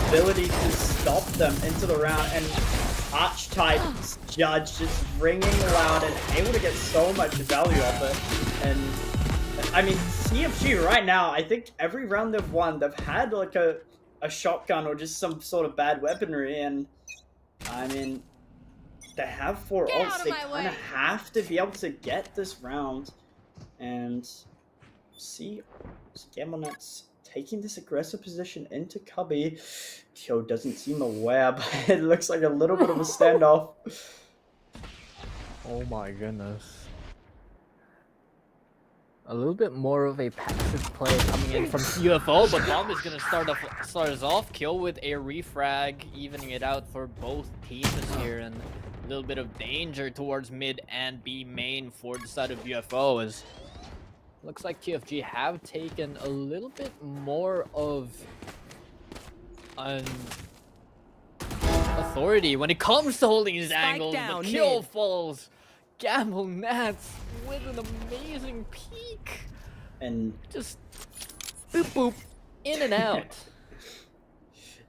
Speaker 2: ability to stop them into the round. And Archetype Judge just ringing loud and able to get so much value off it. And I mean, TFG right now, I think every round they've won, they've had like a shotgun or just some sort of bad weaponry, and I mean, they have 4
Speaker 7: Get out
Speaker 2: ults.
Speaker 7: of
Speaker 2: They
Speaker 7: my
Speaker 2: kind of
Speaker 7: way.
Speaker 2: have to be able to get this round. And see, Gamelnuts taking this aggressive position into Cubby. Yo doesn't seem aware, but it looks like a little bit of a standoff.
Speaker 1: Oh my goodness. A little bit more of a passive play coming in from UFO, but Bomb is gonna start us off. Kill with a refrag, evening it out for both teams here, and a little bit of danger towards mid and B main for the side of UFO. As looks like TFG have taken a little bit more of an authority when it comes to holding his
Speaker 3: Spike
Speaker 1: angles.
Speaker 3: down,
Speaker 1: The kill
Speaker 3: mid.
Speaker 1: falls. Gamble Nats with an amazing peek.
Speaker 2: And
Speaker 1: Just boop boop, in and out.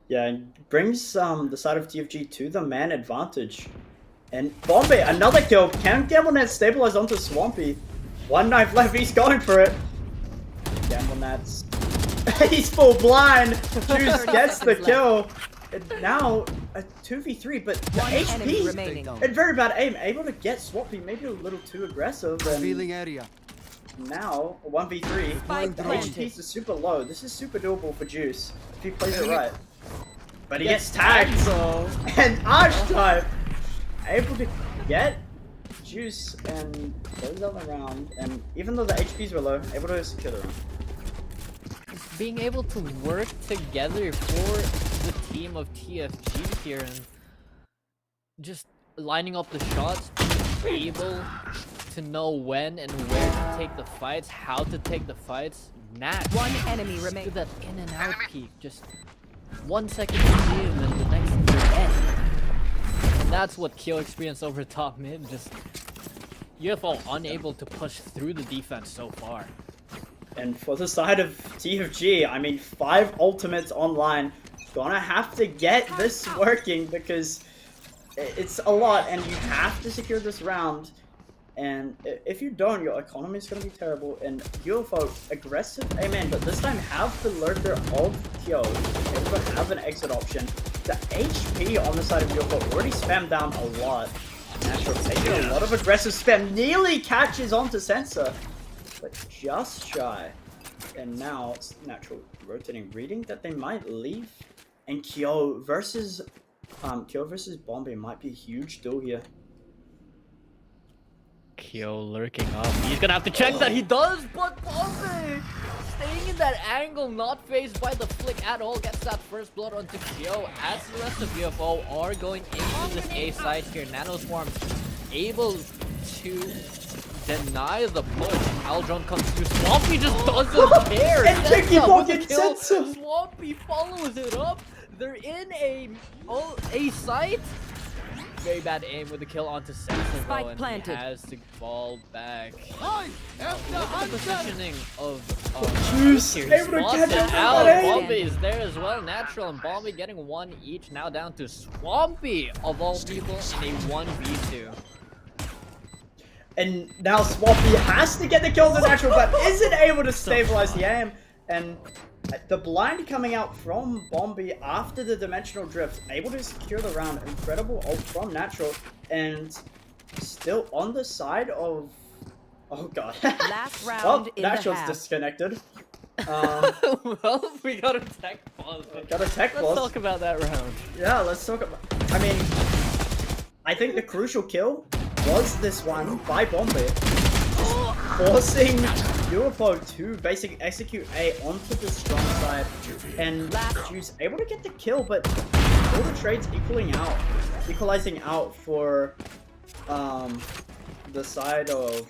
Speaker 2: yeah, it brings the side of TFG to the man advantage. And Bombay, another kill. Can GambleNet stabilize onto Swampy? One knife left, he's going for it. GambleNet's... he's full blind! Juice gets the kill. And now, a 2v3, but the
Speaker 3: One enemy
Speaker 2: HP
Speaker 3: remaining.
Speaker 2: and very bad aim. Able to get Swampy, maybe a little too aggressive. And
Speaker 5: Revealing area.
Speaker 2: now, a 1v3.
Speaker 3: Spike
Speaker 2: The
Speaker 3: planted.
Speaker 2: HPs are super low. This is super doable for Juice if he plays it right. But he gets tagged,
Speaker 1: so
Speaker 2: and Archetype able to get Juice and close out the round. And even though the HPs were low, able to secure the round.
Speaker 1: being able to work together for the team of TFG here and just lining up the shots, being able to know when and where to take the fights, how to take the fights. Nat
Speaker 3: One enemy
Speaker 1: just
Speaker 3: remaining.
Speaker 1: do that in and out peek, just 1 second to see and then the next thing you're dead. And that's what Kyo experienced over top mid. Just UFO unable to push through the defense so far.
Speaker 2: And for the side of TFG, I mean, 5 ultimates online. Gonna have to get this working because it's a lot and you have to secure this round. And if you don't, your economy is gonna be terrible. And UFO, aggressive amen, but this time have to learn their ult Kyo. Able to have an exit option. The HP on the side of UFO already spammed down a lot. Natural taking a lot of aggressive spam. Nearly catches onto Sensor, but just shy. And now it's Natural rotating, reading that they might leave. And Kyo versus Bombay might be a huge deal here.
Speaker 1: Kyo lurking up. He's gonna have to check that he does, but Bombay staying in that angle, not phased by the flick at all, gets that first blood onto Kyo as the rest of UFO are going into this A side here. Nano Swarm's able to deny the push. Aldron comes through. Swampy just doesn't care.
Speaker 2: And Chicky
Speaker 1: Sensa with the
Speaker 2: fucking
Speaker 1: kill.
Speaker 2: Sensa.
Speaker 1: Swampy follows it up. They're in a site. Very bad aim with the kill onto Sensa
Speaker 3: Spike
Speaker 1: though, and
Speaker 3: planted.
Speaker 1: he has to fall back.
Speaker 5: I am the
Speaker 1: Look at the
Speaker 5: hunter.
Speaker 1: positioning of
Speaker 2: Juice,
Speaker 1: here.
Speaker 2: able to
Speaker 1: Spots
Speaker 2: catch
Speaker 1: it
Speaker 2: him
Speaker 1: out.
Speaker 2: with that aim.
Speaker 1: Bombi is there as well. Natural and Bombi getting one each. Now down to Swampy of all people in a 1v2.
Speaker 2: And now Swampy has to get the kill on the Natural, but isn't able to stabilize the aim. And the blind coming out from Bombi after the dimensional drift, able to secure the round. Incredible ult from Natural, and still on the side of... Oh god.
Speaker 3: Last round
Speaker 2: well,
Speaker 3: in the
Speaker 2: Natural's
Speaker 3: half.
Speaker 2: disconnected.
Speaker 1: Well, we got a tech pause.
Speaker 2: Got a tech
Speaker 1: Let's
Speaker 2: pause.
Speaker 1: talk about that round.
Speaker 2: Yeah, let's talk about... I mean, I think the crucial kill was this one by Bombay. Forcing UFO to basically execute A onto the strong side. And Juice able to get the kill, but all the trades equalizing out for the side of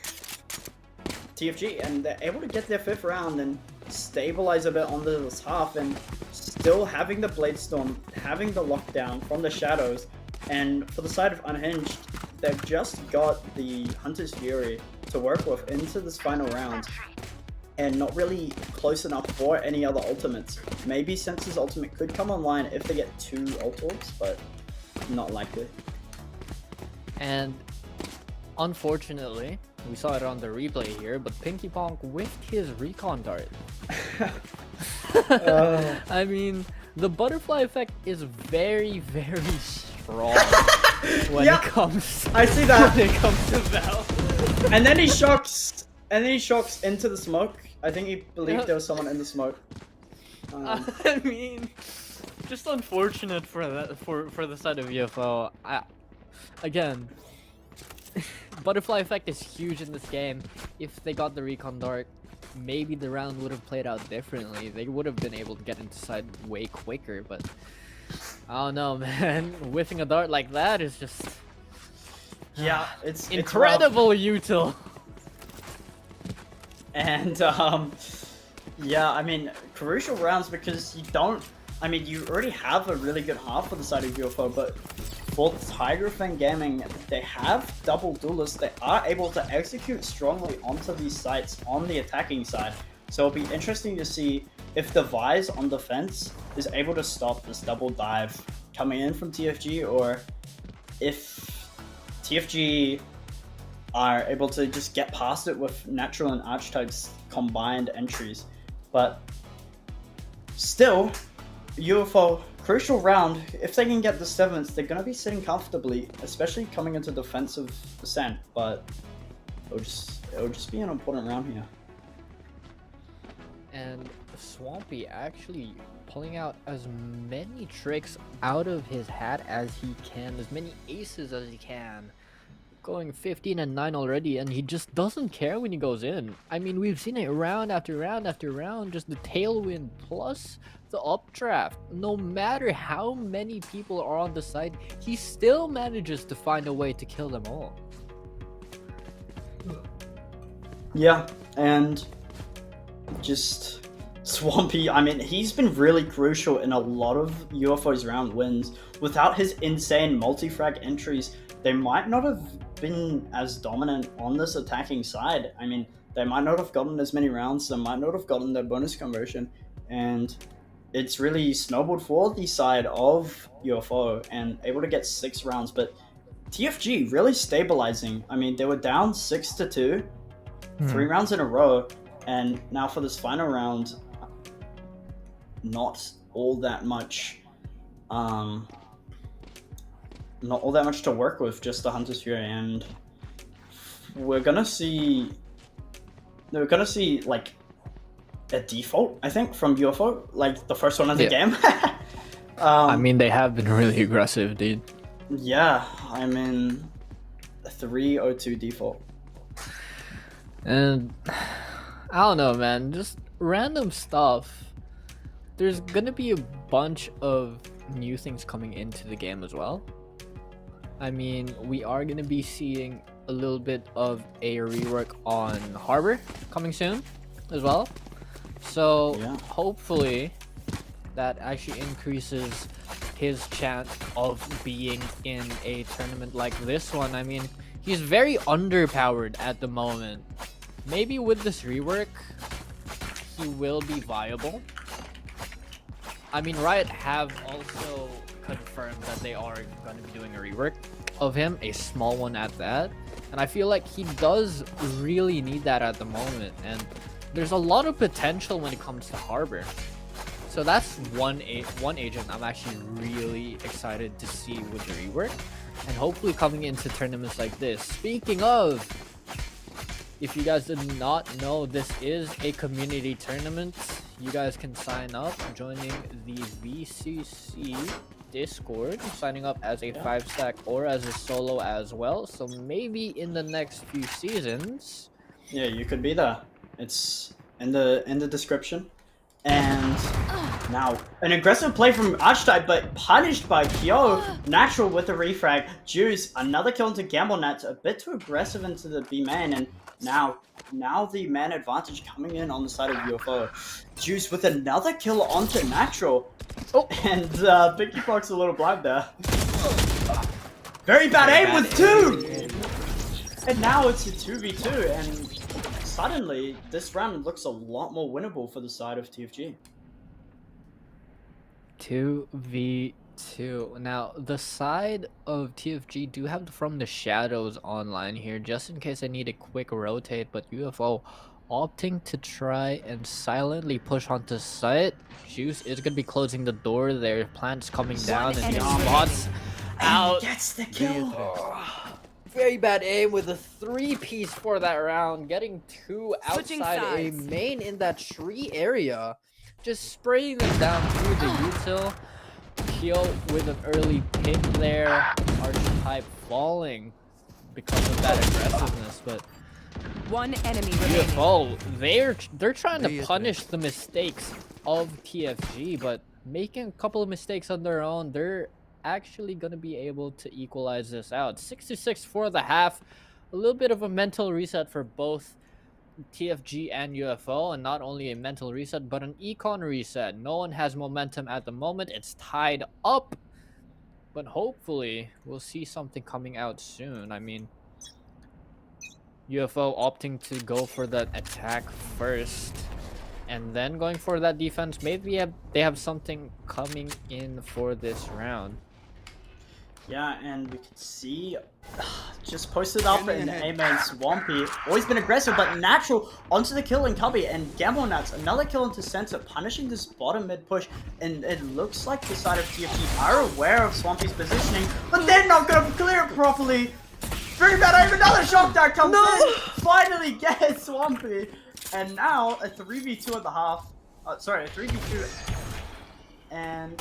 Speaker 2: TFG. And they're able to get their 5th round and stabilize a bit on this half, and still having the Blade Storm, having the lockdown from the shadows. And for the side of Unhinged, they've just got the Hunter's Fury to work with into this final round, and not really close enough for any other ultimates. Maybe Sensor's ultimate could come online if they get 2 ult orbs, but not likely.
Speaker 1: And unfortunately, we saw it on the replay here, but Pinky Ponk whiffed his recon dart. I mean, the butterfly effect is very, very strong when
Speaker 2: Yeah,
Speaker 1: it comes.
Speaker 2: I see that.
Speaker 1: When it comes to Val.
Speaker 2: And then he shocks into the smoke. I think he believed there was someone in the smoke.
Speaker 1: I mean, just unfortunate for that for the side of UFO. Again, butterfly effect is huge in this game. If they got the recon dart, maybe the round would have played out differently. They would have been able to get inside way quicker, but I don't know, man. Whiffing a dart like that is just
Speaker 2: Yeah, it's rough.
Speaker 1: incredible util.
Speaker 2: And yeah, I mean, crucial rounds because you don't. I mean, you already have a really good half for the side of UFO, but for TigerFang Gaming, they have double duelists. They are able to execute strongly onto these sites on the attacking side. So it'll be interesting to see if the Vise on defense is able to stop this double dive coming in from TFG, or if TFG are able to just get past it with Natural and Archetype's combined entries. But still, UFO, crucial round. If they can get the 7th, they're going to be sitting comfortably, especially coming into defensive descent. But it'll just be an important round here.
Speaker 1: And Swampy actually pulling out as many tricks out of his hat as he can, as many aces as he can. Going 15 and 9 already, and he just doesn't care when he goes in. I mean, we've seen it round after round after round, just the tailwind plus the updraft. No matter how many people are on the side, he still manages to find a way to kill them all.
Speaker 2: Yeah, and just Swampy, I mean, he's been really crucial in a lot of UFO's round wins. Without his insane multi-frag entries, they might not have been as dominant on this attacking side. I mean, they might not have gotten as many rounds, they might not have gotten their bonus conversion, and it's really snowballed for the side of UFO and able to get 6 rounds. But TFG really stabilizing. I mean, they were down 6-2, 3 rounds in a row, and now for this final round, not all that much to work with, just the Hunter's Fury, and we're gonna see like a default, I think, from UFO, like the first one of the game.
Speaker 1: I mean, they have been really aggressive, dude.
Speaker 2: Yeah, I mean, 302 default.
Speaker 1: And I don't know, man, just random stuff. There's gonna be a bunch of new things coming into the game as well. I mean, we are gonna be seeing a little bit of a rework on Harbor coming soon as well. So
Speaker 2: Yeah.
Speaker 1: hopefully that actually increases his chance of being in a tournament like this one. I mean, he's very underpowered at the moment. Maybe with this rework, he will be viable. I mean, Riot have also confirmed that they are going to be doing a rework of him, a small one at that. And I feel like he does really need that at the moment. And there's a lot of potential when it comes to Harbor. So that's one agent I'm actually really excited to see with the rework. And hopefully coming into tournaments like this. Speaking of, if you guys did not know, this is a community tournament. You guys can sign up joining the VCC Discord, signing up as a 5-stack or as a solo as well. So maybe in the next few seasons,
Speaker 2: Yeah, you could be there. It's in the description. And now an aggressive play from Archetype, but punished by Kyo. Natural with a refrag. Juice, another kill into Gamble Nats, a bit too aggressive into the B man, and now the man advantage coming in on the side of UFO. Juice with another kill onto Natural. Oh, and Pinky Fox a little blind there. Very bad aim with 2! And now it's a 2v2, and suddenly this round looks a lot more winnable for the side of TFG.
Speaker 1: 2v2. Now, the side of TFG do have From the Shadows online here, just in case I need a quick rotate, but UFO opting to try and silently push onto site. Juice is going to be closing the door there. Plants coming down, and he spots out.
Speaker 2: Gets the kill.
Speaker 1: Very bad aim with a 3-piece for that round, getting 2
Speaker 3: Switching
Speaker 1: outside a
Speaker 3: sides.
Speaker 1: main in that tree area. Just spraying them down through the util. Kyo with an early pick there. Archetype falling. because of that aggressiveness, but
Speaker 3: One enemy remaining.
Speaker 1: UFO, they're trying to punish the mistakes of TFG, but making a couple of mistakes on their own, they're actually gonna be able to equalize this out. 66 for the half, a little bit of a mental reset for both TFG and UFO, and not only a mental reset but an econ reset. No one has momentum at the moment. It's tied up, but hopefully we'll see something coming out soon. I mean, UFO opting to go for that attack first and then going for that defense. Maybe they have something coming in for this round.
Speaker 2: Yeah, and we can see just posted up in A-main Swampy. Always been aggressive, but natural onto the kill in Cubby, and Gamble Nats, another kill into center, punishing this bottom mid push. And it looks like the side of TFG are aware of Swampy's positioning, but they're not going to clear it properly. Very bad aim, another shot that comes in. Finally gets Swampy. And now a 3v2 at the half. Sorry, a 3v2. And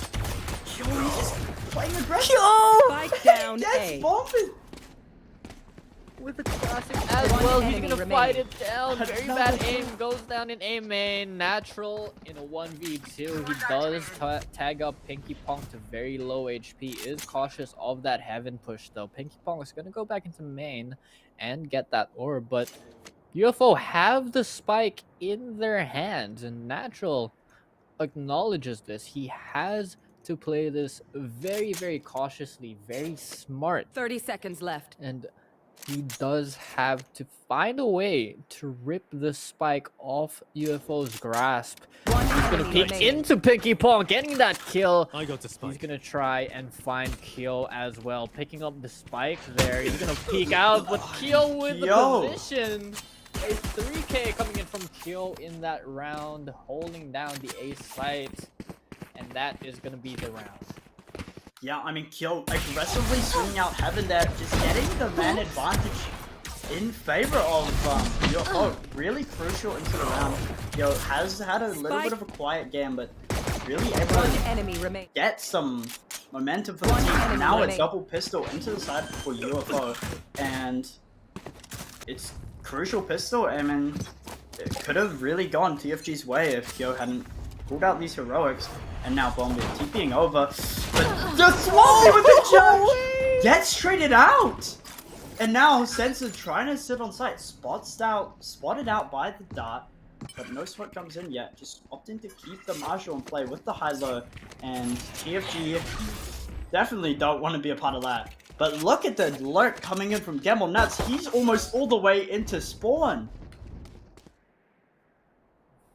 Speaker 2: he's just playing aggressive.
Speaker 3: Spike down
Speaker 2: Yes,
Speaker 3: A.
Speaker 2: Swampy.
Speaker 1: With a classic as
Speaker 3: One
Speaker 1: well, he's
Speaker 3: enemy
Speaker 1: gonna fight
Speaker 3: remaining.
Speaker 1: it down. Very bad aim, goes down in A main. Natural in a 1v2. He does tag up Pinky Pong to very low HP. Is cautious of that heaven push though. Pinky Pong is gonna go back into main and get that orb, but UFO have the spike in their hands, and Natural acknowledges this. He has to play this very, very cautiously, very smart.
Speaker 3: 30 seconds left.
Speaker 1: And he does have to find a way to rip the spike off UFO's grasp.
Speaker 3: One
Speaker 1: He's gonna
Speaker 3: enemy
Speaker 1: peek
Speaker 3: remaining.
Speaker 1: into Pinky Pong, getting that kill.
Speaker 4: I got the
Speaker 1: He's
Speaker 4: spike.
Speaker 1: gonna try and find Kyo as well, picking up the spike there. He's gonna peek out, but Kyo with
Speaker 2: Kyo.
Speaker 1: the position. A 3K coming in from Kyo in that round, holding down the A site, and that is gonna be the round.
Speaker 2: Yeah, I mean, Kyo aggressively swinging out heaven there, just getting the man advantage in favor of UFO. Really crucial into the round. Yo has had a little bit of a quiet game, but really able
Speaker 3: One
Speaker 2: to
Speaker 3: enemy remaining.
Speaker 2: get some momentum for the
Speaker 3: One
Speaker 2: team.
Speaker 3: enemy
Speaker 2: Now a
Speaker 3: remaining.
Speaker 2: double pistol into the side for UFO, and it's crucial pistol. I mean, it could have really gone TFG's way if Kyo hadn't pulled out these heroics. And now Bomb is TPing over, but just Swampy with the judge gets traded out. And now Sensor trying to sit on site, spotted out by the dart, but no smoke comes in yet. Just opting to keep the Marshall in play with the high-low, and TFG definitely don't want to be a part of that. But look at the lurk coming in from Gamble Nuts. He's almost all the way into spawn.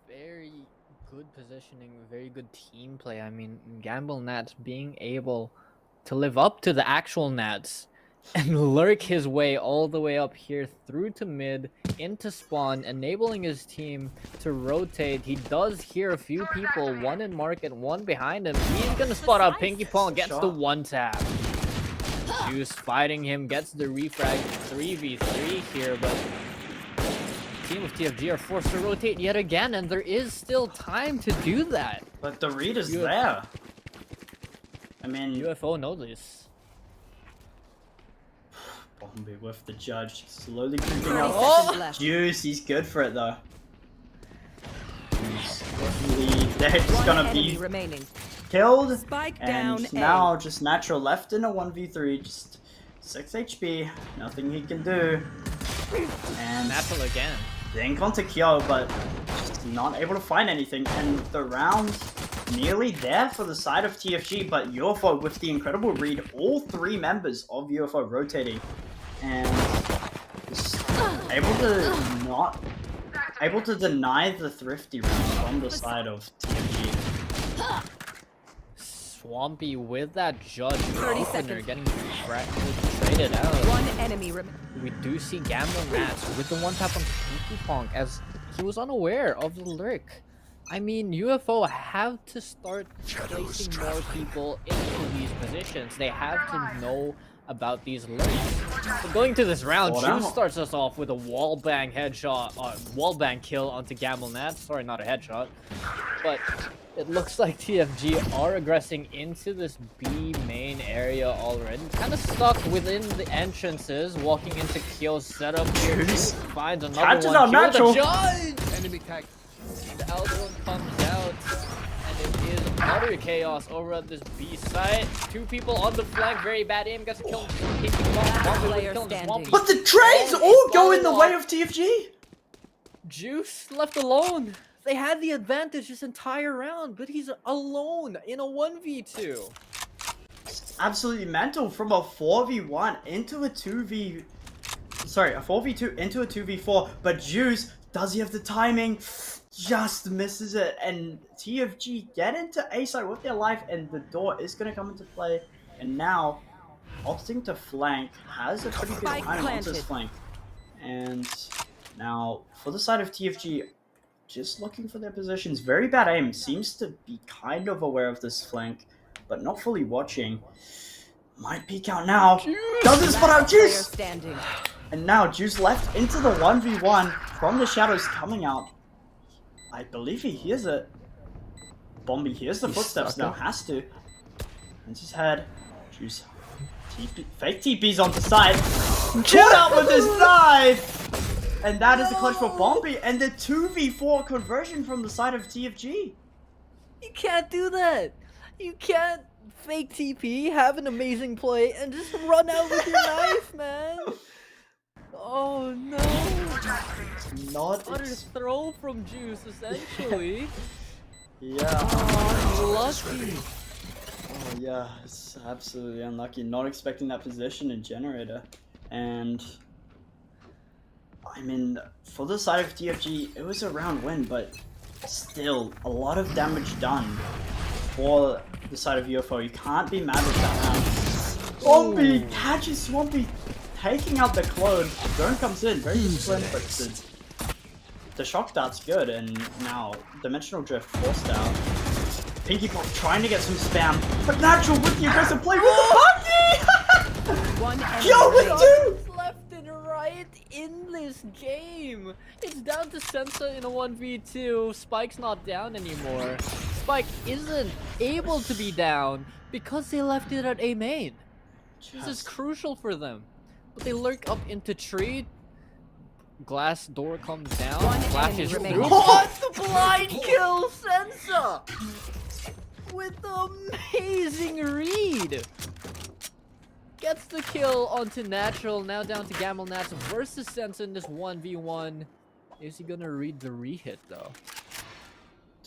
Speaker 1: Very good positioning, very good team play. I mean, Gamble Nats being able to live up to the actual Nats and lurk his way all the way up here through to mid into spawn, enabling his team to rotate. He does hear a few people, one in market, one behind him. He's gonna spot out Pinky Pong, gets the one tap. Juice fighting him, gets the refrag 3v3 here, but team of TFG are forced to rotate yet again, and there is still time to do that.
Speaker 2: But the read is there. I mean,
Speaker 1: UFO knows this.
Speaker 2: Bombi with the judge slowly creeping
Speaker 3: 30
Speaker 2: up.
Speaker 3: seconds left.
Speaker 2: Juice, he's good for it though. He's definitely, they're just
Speaker 3: One
Speaker 2: gonna
Speaker 3: enemy
Speaker 2: be
Speaker 3: remaining.
Speaker 2: killed.
Speaker 3: Spike down
Speaker 2: And
Speaker 3: A.
Speaker 2: now just Natural left in a 1v3, just 6 HP, nothing he can do. And
Speaker 1: Natural again.
Speaker 2: then onto Kyo, but just not able to find anything. And the round nearly there for the side of TFG, but UFO with the incredible read, all 3 members of UFO rotating. And just able to deny the thrifty round from the side of TFG.
Speaker 1: Swampy with that judge
Speaker 3: 30
Speaker 1: opener
Speaker 3: seconds.
Speaker 1: getting traded out.
Speaker 3: One enemy remaining.
Speaker 1: We do see Gamble Nats with the one tap on Pinky Pong as he was unaware of the lurk. I mean, UFO have to start placing more people into these positions. They have to know about these lurks. So going to this round,
Speaker 2: Oh,
Speaker 1: Juice
Speaker 2: that-
Speaker 1: starts us off with a wall bang headshot, wall bang kill onto Gamble Nats. Sorry, not a headshot, but it looks like TFG are aggressing into this B main area already. Kind of stuck within the entrances, walking into Kyo's setup here. Juice finds another
Speaker 2: Catches
Speaker 1: one.
Speaker 2: out
Speaker 1: Kyo
Speaker 2: natural.
Speaker 1: the judge!
Speaker 5: Enemy tag.
Speaker 1: The other one comes out, and it is utter chaos over at this B site. Two people on the flank, very bad aim, gets a kill.
Speaker 3: player standing.
Speaker 2: But the trades all go in the way of TFG.
Speaker 1: Juice left alone. They had the advantage this entire round, but he's alone in a 1v2.
Speaker 2: Absolutely mental from a 4v1 into a 2v. Sorry, a 4v2 into a 2v4. But Juice, does he have the timing? Just misses it, and TFG get into A side with their life, and the door is going to come into play. And now, opting to flank has a pretty good
Speaker 3: Spike
Speaker 2: time onto his
Speaker 3: planted.
Speaker 2: flank. And now, for the side of TFG, just looking for their positions. Very bad aim. Seems to be kind of aware of this flank, but not fully watching. Might peek out now. Doesn't spot out
Speaker 3: Player
Speaker 2: Juice!
Speaker 3: standing.
Speaker 2: And now Juice left into the 1v1 from the shadows coming out. I believe he hears it. Bombi hears the footsteps now, has to. And his head. Juice. Fake TP's onto side. Caught out with his knife! And that is the clutch for Bombi and the 2v4 conversion from the side of TFG.
Speaker 1: You can't do that. You can't fake TP, have an amazing play, and just run out with your knife, man. Oh no.
Speaker 2: Not
Speaker 1: Utter throw from Juice, essentially.
Speaker 2: Yeah.
Speaker 1: Oh, unlucky.
Speaker 2: Oh yeah, it's absolutely unlucky. Not expecting that position in Generator. And I mean, for the side of TFG, it was a round win, but still a lot of damage done for the side of UFO. You can't be mad at that round. Swampy catches Swampy, taking out the clone. Drone comes in, very disciplined, but the shock dart's good, and now Dimensional Drift forced out. Pinky Pop trying to get some spam, but Natural with the aggressive play with the Bucky!
Speaker 3: One enemy
Speaker 2: Yo, with
Speaker 3: remaining.
Speaker 2: two!
Speaker 1: Left and right in this game. It's down to Sensa in a 1v2. Spike's not down anymore. Spike isn't able to be down because they left it at A main. This is crucial for them. But they lurk up into tree. Glass door comes down.
Speaker 3: One
Speaker 1: Flashes
Speaker 3: enemy
Speaker 1: through.
Speaker 3: remaining.
Speaker 1: What the blind kill, Sensa! With the amazing read. Gets the kill onto Natural. Now down to Gamble Nats versus Sensa in this 1v1. Is he gonna read the re-hit though?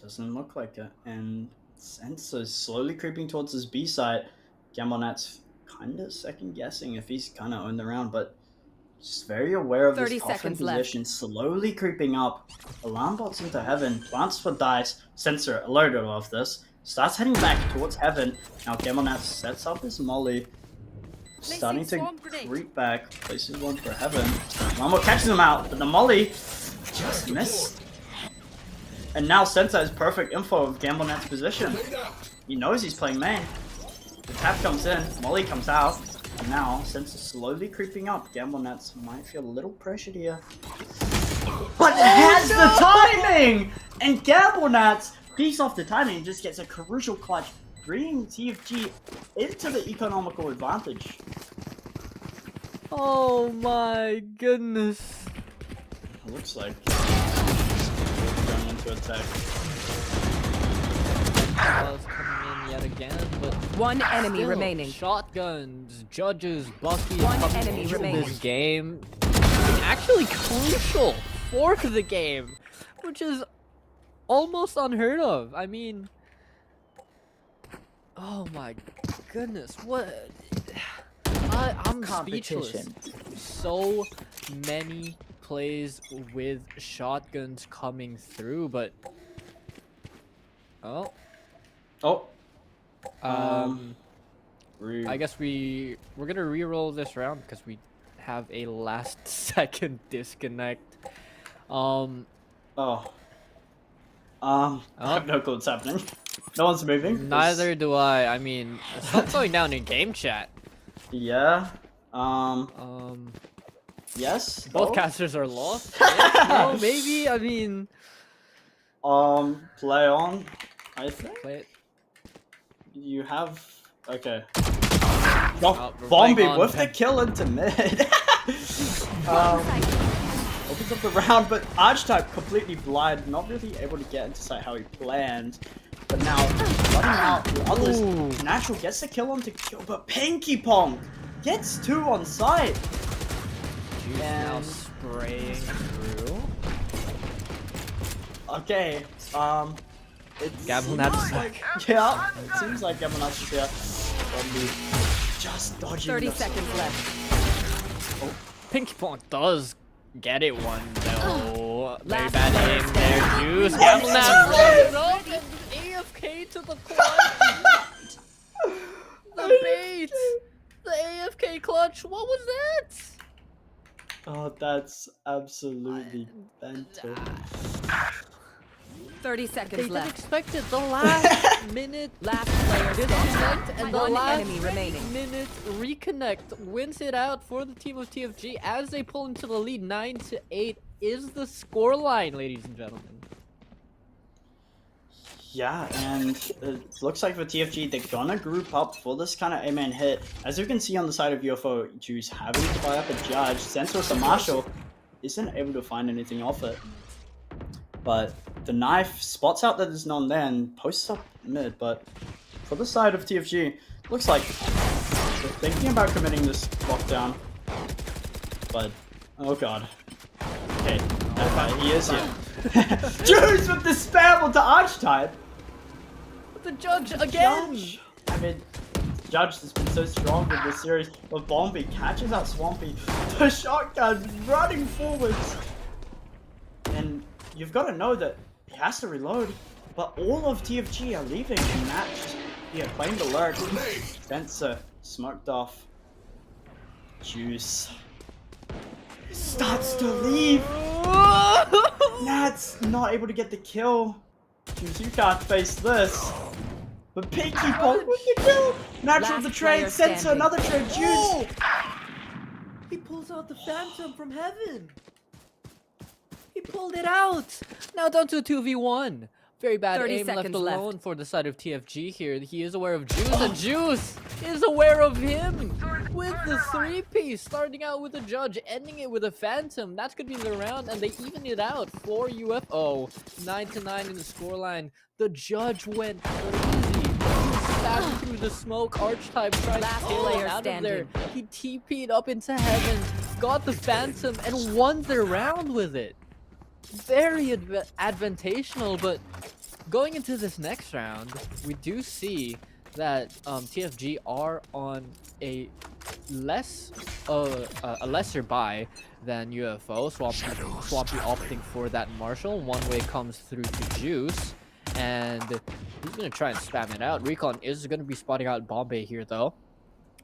Speaker 2: Doesn't look like it. And Sensa is slowly creeping towards his B site. Gamble Nat's kind of second guessing if he's kind of owned the round, but just very aware of
Speaker 3: 30
Speaker 2: this toughened
Speaker 3: seconds left.
Speaker 2: position, slowly creeping up. Alarm bots into heaven, plants for dice. Sensor alerted of this, starts heading back towards heaven. Now Gamble Nat sets up his molly, starting to creep back, places one for heaven. Mamo catches him out, but the molly just missed. And now Sensa has perfect info of Gamble Nat's position. He knows he's playing main. The tap comes in, molly comes out, and now Sensa slowly creeping up. Gamble Nats might feel a little pressured here. But has the timing! And Gamble Nats peeks off the timing and just gets a crucial clutch, bringing TFG into the economical advantage.
Speaker 1: Oh my goodness.
Speaker 2: It looks like going into attack.
Speaker 1: Ball's coming in yet again, but
Speaker 3: One enemy
Speaker 1: still,
Speaker 3: remaining.
Speaker 1: Shotguns, judges, Bucky
Speaker 3: One
Speaker 1: coming
Speaker 3: enemy
Speaker 1: into
Speaker 3: remaining.
Speaker 1: this game. Actually crucial for the game, which is almost unheard of. I mean, oh my goodness, what? I'm speechless. So many plays with shotguns coming through, but oh.
Speaker 2: Oh.
Speaker 1: I guess we're gonna re-roll this round because we have a last second disconnect.
Speaker 2: I have no clue what's happening. No one's moving.
Speaker 1: Neither do I. I mean, something's going down in game chat.
Speaker 2: Yeah. Yes.
Speaker 1: Both
Speaker 2: no?
Speaker 1: casters are lost. Yeah, no, maybe. I mean,
Speaker 2: Play on. I think
Speaker 1: play it.
Speaker 2: you have. Okay.
Speaker 1: Oh, we're
Speaker 2: Bombi
Speaker 1: playing on
Speaker 2: with the
Speaker 1: pen-
Speaker 2: kill into mid. Opens up the round, but Archetype completely blind, not really able to get into sight how he planned. But now, running out the others,
Speaker 1: Ooh.
Speaker 2: Natural gets the kill onto kill, but Pinky Pong gets 2 on sight.
Speaker 1: Juice now spraying through.
Speaker 2: Okay, it
Speaker 1: Gabonats
Speaker 2: seems like, yeah, it seems like Gabonats is here. Bombi just dodging
Speaker 3: 30
Speaker 2: the
Speaker 3: seconds left.
Speaker 1: Pinky Pong does get it one though. Very
Speaker 3: Last
Speaker 1: bad
Speaker 3: player
Speaker 1: aim there,
Speaker 3: standing.
Speaker 1: Juice.
Speaker 2: What?
Speaker 1: Gabonats rolls up and AFK to the clutch. The bait. The AFK clutch. What was that?
Speaker 2: Oh, that's absolutely mental.
Speaker 3: 30
Speaker 1: They
Speaker 3: seconds
Speaker 1: didn't
Speaker 3: left.
Speaker 1: expect it. The last minute
Speaker 3: Last player standing.
Speaker 1: disconnect and the
Speaker 3: One
Speaker 1: last
Speaker 3: enemy remaining.
Speaker 1: minute reconnect wins it out for the team of TFG as they pull into the lead. 9-8 is the scoreline, ladies and gentlemen.
Speaker 2: Yeah, and it looks like for TFG, they're gonna group up for this kind of A-man hit. As you can see on the side of UFO, Juice having to buy up a judge. Sensor's a Marshall isn't able to find anything off it. But the knife spots out that there's none there and posts up mid. But for the side of TFG, looks like they're thinking about committing this lockdown. But, oh god. Okay, he is here. Juice with the spam onto Archetype!
Speaker 1: The judge again!
Speaker 2: Judge. I mean, Judge has been so strong in this series, but Bombi catches out Swampy. The shotgun running forwards! And you've got to know that he has to reload, but all of TFG are leaving, and that's, yeah, playing the lurk. Spencer smoked off. Juice starts to leave. Nat's not able to get the kill. Juice, you can't face this. But Pinky Pong with the kill. Natural
Speaker 3: Last
Speaker 2: the trade.
Speaker 3: player
Speaker 2: Sensor
Speaker 3: standing.
Speaker 2: another trade. Juice.
Speaker 1: He pulls out the Phantom from heaven. He pulled it out. Now down to a 2v1. Very bad
Speaker 3: 30
Speaker 1: aim left
Speaker 3: seconds
Speaker 1: alone
Speaker 3: left.
Speaker 1: for the side of TFG here. He is aware of Juice, and Juice is aware of him with the 3-piece, starting out with a Judge, ending it with a Phantom. That's going to be the round, and they even it out for UFO. 9-9 in the scoreline. The Judge went crazy. Stabbed through the smoke. Archetype tried
Speaker 3: Last
Speaker 1: to kill him
Speaker 3: player
Speaker 1: out of there.
Speaker 3: standing.
Speaker 1: He TP'd up into heaven, got the Phantom, and won their round with it. Very advantageous, but going into this next round, we do see that TFG are on a lesser buy than UFO. Swampy opting for that Marshall. One way comes through to Juice, and he's gonna try and spam it out. Recon is gonna be spotting out Bombay here though,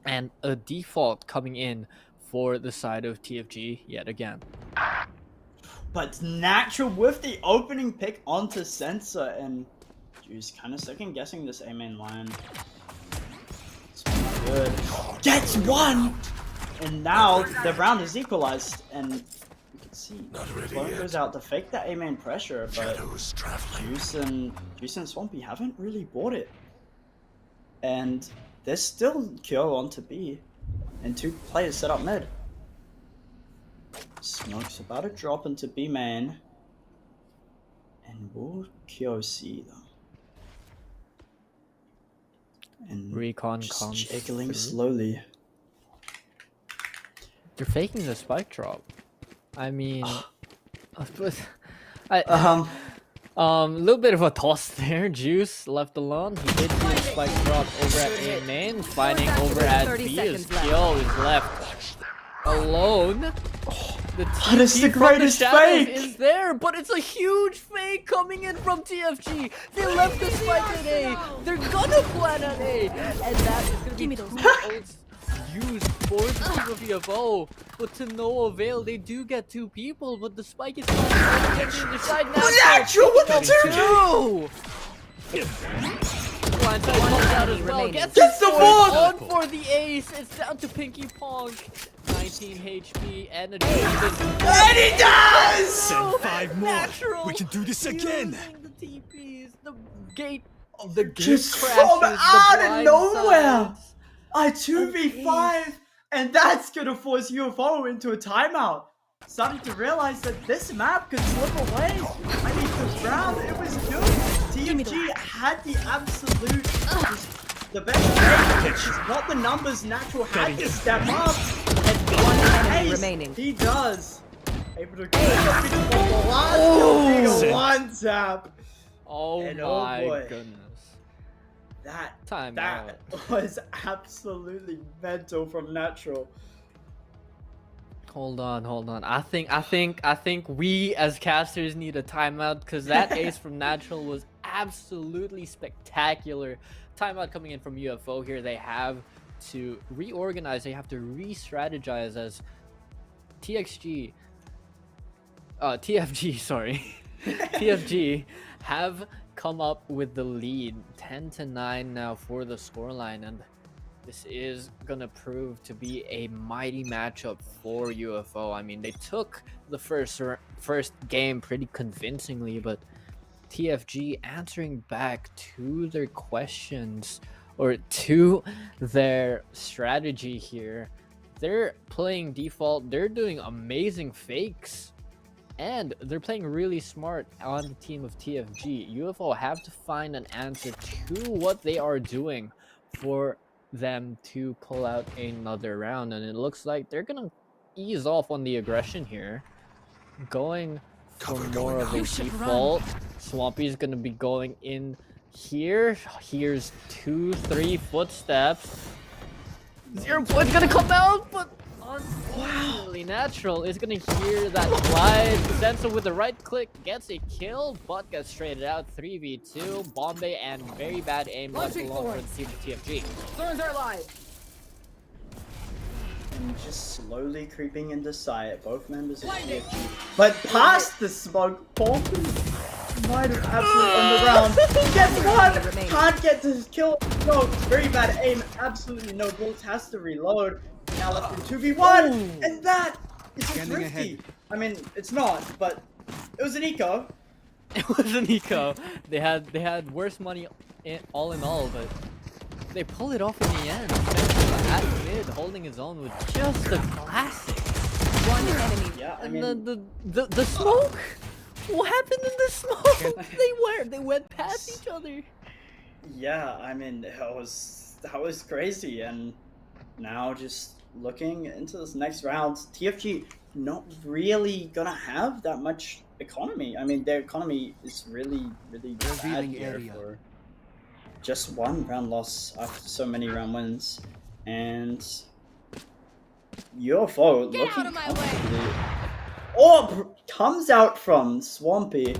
Speaker 1: and a default coming in for the side of TFG yet again.
Speaker 2: But Natural with the opening pick onto Sensor, and Juice kind of second guessing this A-main line. It's good. Gets one! And now the round is equalized, and you can see Clone goes out to fake that A-main pressure, but Juice and Swampy haven't really bought it. And there's still Kyo on to B, and 2 players set up mid. Smoke's about to drop into B main, and will Kyo see them? And
Speaker 1: Recon
Speaker 2: just
Speaker 1: comes
Speaker 2: jiggling
Speaker 1: through.
Speaker 2: slowly.
Speaker 1: They're faking the spike drop. I mean, little bit of a toss there. Juice left alone. He did do a spike drop over at A main, finding over at
Speaker 3: 30
Speaker 1: B. His
Speaker 3: seconds left.
Speaker 1: Kyo is left alone. The
Speaker 2: That is
Speaker 1: TP
Speaker 2: the
Speaker 1: from
Speaker 2: greatest
Speaker 1: shadows
Speaker 2: fake!
Speaker 1: is there, but it's a huge fake coming in from TFG. They left the spike at A. They're gonna plan at A, and that is gonna be 2 ults used for the team of UFO, but to no avail. They do get 2 people, but the spike is not getting the side.
Speaker 2: Natural with the 2!
Speaker 1: blindside comes out as well.
Speaker 3: remaining.
Speaker 1: Gets
Speaker 2: Gets the
Speaker 1: fourth
Speaker 2: fourth!
Speaker 1: on for the ace. It's down to Pinky Pong. 19 HP and a
Speaker 2: And he does!
Speaker 4: Send 5 more.
Speaker 1: Natural
Speaker 4: We can do this again.
Speaker 1: using the TPs, the gate
Speaker 2: Just
Speaker 1: crashes,
Speaker 2: from
Speaker 1: the
Speaker 2: out of nowhere!
Speaker 1: blindsides.
Speaker 2: A 2v5! And that's gonna force UFO into a timeout. Starting to realize that this map could slip away. I mean, the round, it was good. TFG had the absolute, the best play. It's just not the numbers. Natural had to step up. And
Speaker 3: One
Speaker 2: one
Speaker 3: enemy
Speaker 2: ace,
Speaker 3: remaining.
Speaker 2: he does. Able to get from the last kill being a one tap.
Speaker 1: Oh
Speaker 2: And oh
Speaker 1: my
Speaker 2: boy.
Speaker 1: goodness.
Speaker 2: That
Speaker 1: Timeout.
Speaker 2: was absolutely mental from Natural.
Speaker 1: Hold on. I think we as casters need a timeout because that ace from Natural was absolutely spectacular. Timeout coming in from UFO here. They have to reorganize. They have to re-strategize as TFG, sorry. TFG have come up with the lead 10-9 now for the scoreline, and this is gonna prove to be a mighty matchup for UFO. I mean, they took the first game pretty convincingly, but TFG answering back to their questions or to their strategy here. They're playing default, they're doing amazing fakes, and they're playing really smart on the team of TFG. UFO have to find an answer to what they are doing for them to pull out another round, and it looks like they're gonna ease off on the aggression here, going for more of a default. Swampy's gonna be going in here. Here's 2-3 footsteps. 0 point's gonna come out, but unfortunately Natural is gonna hear that glide. Senso with the right click gets a kill, but gets traded out. 3v2. Bombay and very bad aim left alone for the team of TFG.
Speaker 3: Thorns are alive.
Speaker 2: And just slowly creeping into sight, both members of TFG. But past the smoke, Bolton might have absolutely on the round. Gets one! Can't get to his kill. No, very bad aim. Absolutely no bullets. Has to reload. Now left in 2v1. And that is a
Speaker 5: Scanning
Speaker 2: thrifty.
Speaker 5: ahead.
Speaker 2: I mean, it's not, but it was an eco.
Speaker 1: It was an eco. They had worse money all in all, but they pull it off in the end. At mid, holding his own with just a classic.
Speaker 3: One enemy.
Speaker 2: Yeah, I
Speaker 1: And
Speaker 2: mean,
Speaker 1: the smoke. What happened in the smoke? They went past each other.
Speaker 2: yeah, I mean, that was crazy. And now just looking into this next round, TFG not really gonna have that much economy. I mean, their economy is really bad
Speaker 5: Revealing
Speaker 2: here
Speaker 5: area.
Speaker 2: for just one round loss after so many round wins. And UFO
Speaker 7: Get
Speaker 2: looking
Speaker 7: out of my way.
Speaker 2: comfortably. Comes out from Swampy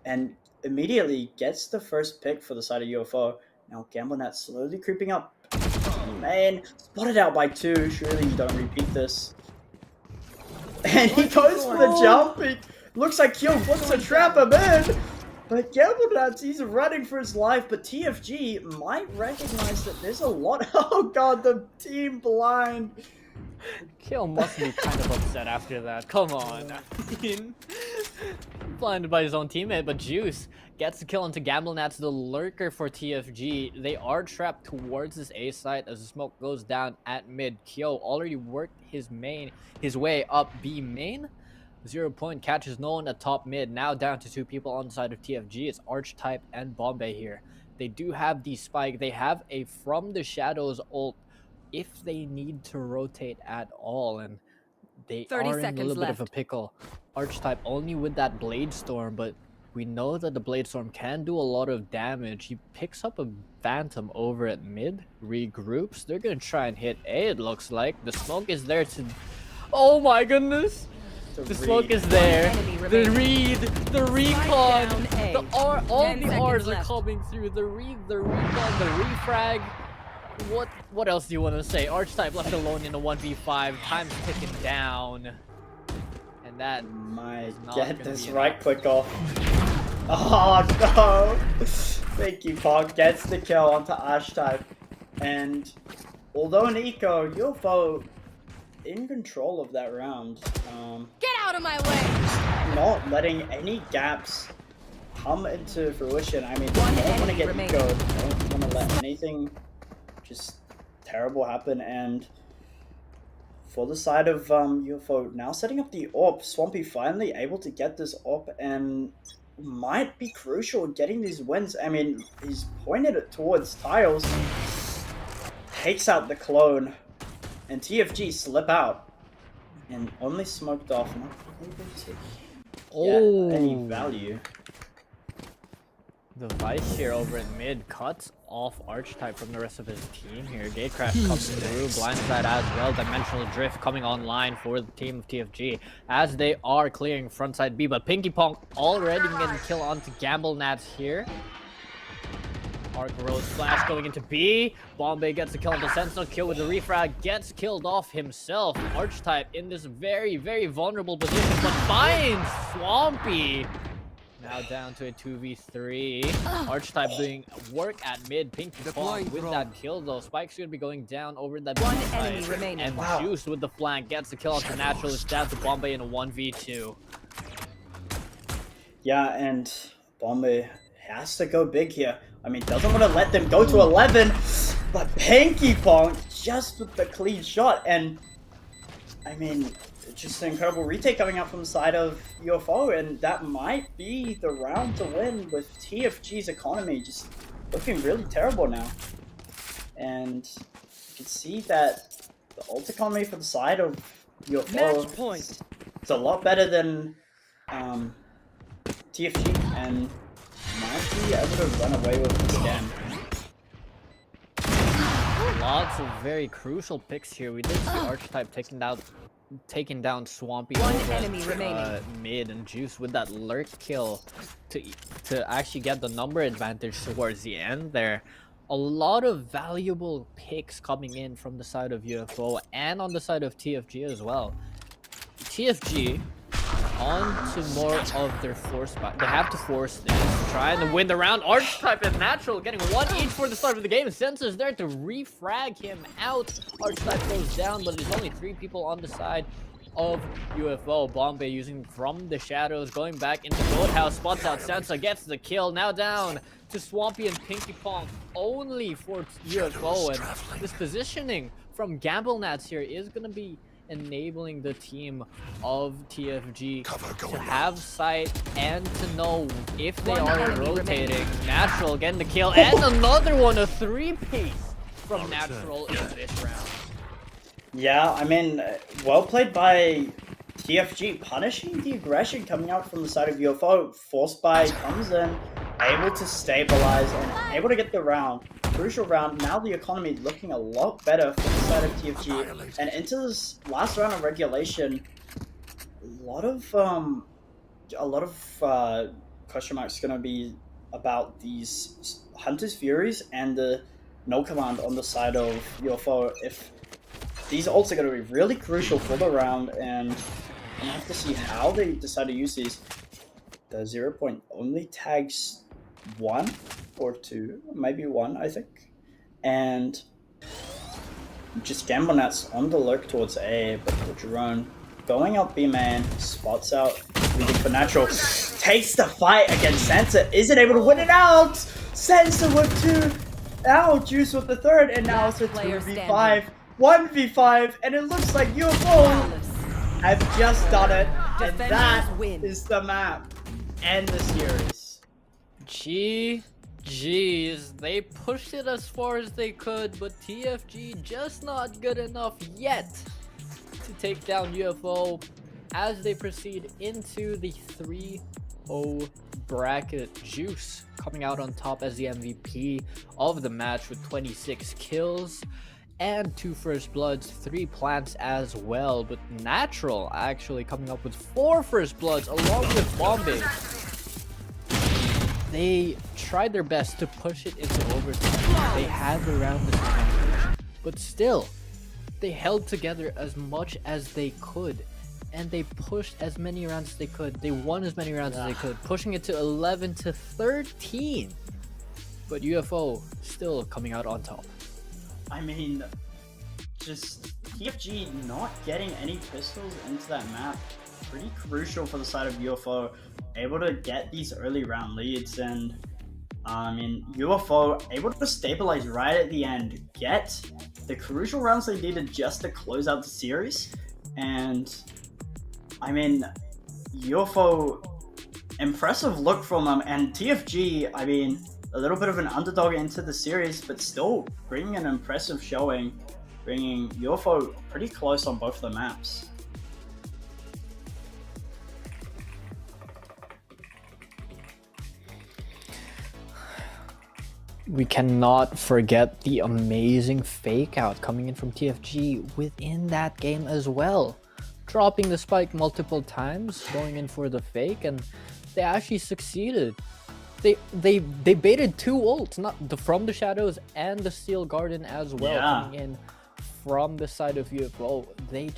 Speaker 2: and immediately gets the first pick for the side of UFO. Now Gamblenat slowly creeping up. Man, spotted out by 2. Surely you don't repeat this. And he goes for the jump. It looks like Kyo wants to trap him in. But Gamblenat, he's running for his life. But TFG might recognize that there's a lot. Oh god, the team blind.
Speaker 1: Kill must be kind of upset after that. Come on. I mean, blinded by his own teammate, but Juice gets the kill into Gamblenat's the lurker for TFG. They are trapped towards this A site as the smoke goes down at mid. Kyo already worked his way up B main. 0 point catches no one at top mid. Now down to 2 people on the side of TFG. It's Archetype and Bombay here. They do have the spike. They have a From the Shadows ult if they need to rotate at all, and they
Speaker 3: 30
Speaker 1: are in a
Speaker 3: seconds
Speaker 1: little bit of a
Speaker 3: left.
Speaker 1: pickle. Archetype only with that Blade Storm, but we know that the Blade Storm can do a lot of damage. He picks up a Phantom over at mid, regroups. They're gonna try and hit A, it looks like. The smoke is there to... Oh my goodness! The smoke is there.
Speaker 3: enemy
Speaker 1: The
Speaker 3: remaining.
Speaker 1: read, the recon,
Speaker 3: down A.
Speaker 1: the R, all
Speaker 3: 10
Speaker 1: the
Speaker 3: seconds
Speaker 1: R's are
Speaker 3: left.
Speaker 1: coming through. The read, the recon, the refrag. What else do you want to say? Archetype left alone in a 1v5. Time's ticking down. And that
Speaker 2: Might
Speaker 1: not
Speaker 2: get
Speaker 1: gonna
Speaker 2: this
Speaker 1: be
Speaker 2: right
Speaker 1: enough.
Speaker 2: click off. Oh no! Pinky Pong gets the kill onto Archetype, and although an eco, UFO in control of that round.
Speaker 7: Get out of my way!
Speaker 2: Not letting any gaps come into fruition. I mean,
Speaker 3: One
Speaker 2: don't want to
Speaker 3: enemy
Speaker 2: get
Speaker 3: remaining.
Speaker 2: eco, don't want to let anything just terrible happen. And for the side of UFO, now setting up the AWP, Swampy finally able to get this AWP and might be crucial in getting these wins. I mean, he's pointed it towards Tiles, takes out the clone, and TFG slip out and only smoked off, not able to get any value.
Speaker 1: The Vice here over in mid cuts off Archetype from the rest of his team here. Gatecraft comes through, blindside as well. Dimensional Drift coming online for the team of TFG as they are clearing frontside B. But Pinky Pong already getting kill onto Gamble Nats here. Arc Rose Flash going into B. Bombay gets the kill on the Sentinel. Kill with the refrag. Gets killed off himself. Archetype in this very, very vulnerable position, but finds Swampy. Now down to a 2v3. Archetype doing work at mid. Pinky Pong with that kill though. Spike's gonna be going down over that
Speaker 3: One
Speaker 1: side.
Speaker 3: enemy remaining.
Speaker 1: And Juice with the flank gets the kill onto Natural. It's down to Bombay in a 1v2.
Speaker 2: Yeah, and Bombay has to go big here. I mean, doesn't want to let them go to 11, but Pinky Pong just with the clean shot. And I mean, just an incredible retake coming out from the side of UFO, and that might be the round to win with TFG's economy just looking really terrible now. And you can see that the ult economy for the side of UFO
Speaker 3: Match point.
Speaker 2: it's a lot better than TFG, and might be able to run away with this again.
Speaker 1: Lots of very crucial picks here. We did see Archetype taking down Swampy
Speaker 3: One
Speaker 1: over at,
Speaker 3: enemy remaining.
Speaker 1: mid, and Juice with that lurk kill to actually get the number advantage towards the end there. A lot of valuable picks coming in from the side of UFO and on the side of TFG as well. TFG on to more of their force back. They have to force this, trying to win the round. Archetype and Natural getting one each for the start of the game. Sensor's there to refrag him out. Archetype goes down, but there's only 3 people on the side of UFO. Bombay using from the shadows, going back into Roadhouse, spots out Sansa, gets the kill. Now down to Swampy and Pinky Pong only for UFO. And this positioning from Gamble Nats here is going to be enabling the team of TFG to have sight and to know if they
Speaker 3: One
Speaker 1: are
Speaker 3: enemy
Speaker 1: rotating.
Speaker 3: remaining.
Speaker 1: Natural getting the kill, and another one, a 3-piece from Natural in this round.
Speaker 2: Yeah, I mean, well played by TFG, punishing the aggression coming out from the side of UFO. Force buy comes in, able to stabilize and able to get the round. Crucial round. Now the economy looking a lot better for the side of TFG. And into this last round of regulation, a lot of question marks going to be about these Hunter's Furies and the no command on the side of UFO. If these ults are going to be really crucial for the round, and I'm going to have to see how they decide to use these. The 0 point only tags 1 or 2, maybe 1, I think. And just Gamble Nats on the lurk towards A, but the drone going up B man, spots out, leading for Natural, takes the fight against Sansa, isn't able to win it out! Sansa with 2, now Juice with the 3rd, and now it's a
Speaker 3: Player
Speaker 2: 2v5, 1v5, and it looks like UFO have just done it, and
Speaker 3: Defenders
Speaker 2: that
Speaker 3: win.
Speaker 2: is the map and the series.
Speaker 1: GG's. They pushed it as far as they could, but TFG just not good enough yet to take down UFO as they proceed into the 3-0 bracket. Juice coming out on top as the MVP of the match with 26 kills and 2 first bloods, 3 plants as well, but Natural actually coming up with 4 first bloods along with Bombay. They tried their best to push it into overtime. They had the round advantage, but still, they held together as much as they could, and they pushed as many rounds as they could. They won as many rounds as they could, pushing it to 11-13. but UFO still coming out on top.
Speaker 2: I mean, just TFG not getting any pistols into that map, pretty crucial for the side of UFO, able to get these early round leads, and I mean, UFO able to stabilize right at the end, get the crucial rounds they needed just to close out the series, and I mean, UFO, impressive look from them, and TFG, I mean, a little bit of an underdog into the series, but still bringing an impressive showing, bringing UFO pretty close on both of the maps.
Speaker 1: We cannot forget the amazing fake out coming in from TFG within that game as well. Dropping the spike multiple times, going in for the fake, and they actually succeeded. They baited 2 ults, not the From the Shadows and the Steel Garden as well, coming in from the side of UFO. They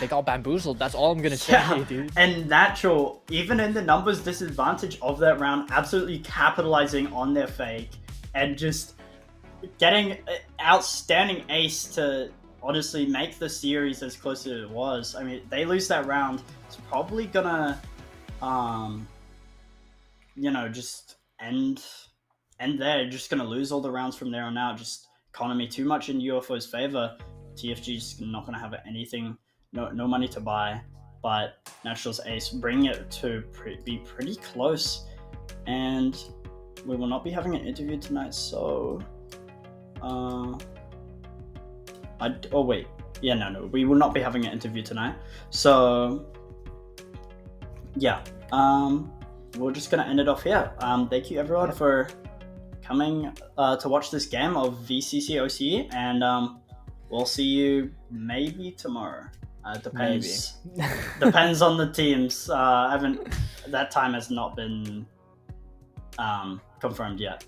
Speaker 1: got bamboozled. That's all I'm gonna say, dude.
Speaker 2: And natural, even in the numbers disadvantage of that round, absolutely capitalizing on their fake and just getting an outstanding ace to honestly make the series as close as it was. I mean, they lose that round, it's probably gonna you know, just end there. Just gonna lose all the rounds from there on out. Just economy too much in UFO's favor. TFG's not gonna have anything, no money to buy. But Natural's ace bring it to be pretty close, and we will not be having an interview tonight. So, oh wait, yeah, no, we will not be having an interview tonight. So, yeah, we're just gonna end it off here. Thank you everyone for coming to watch this game of VCC OCE, and we'll see you maybe tomorrow. Depends. Depends on the teams. That time has not been confirmed yet.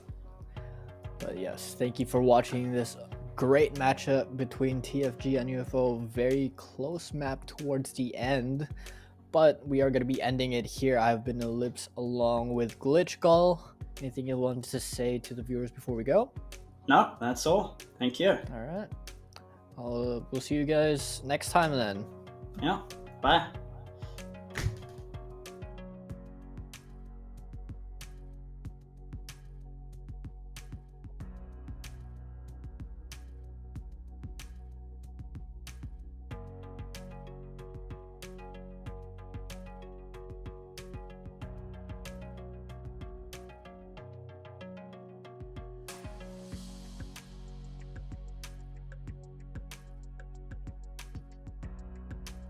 Speaker 1: But yes, thank you for watching this great matchup between TFG and UFO. Very close map towards the end, but we are going to be ending it here. I've been Ellipse along with Glitch Gull. Anything you want to say to the viewers before we go?
Speaker 2: No, that's all. Thank you.
Speaker 1: All right. We'll see you guys next time then.
Speaker 2: Yeah. Bye.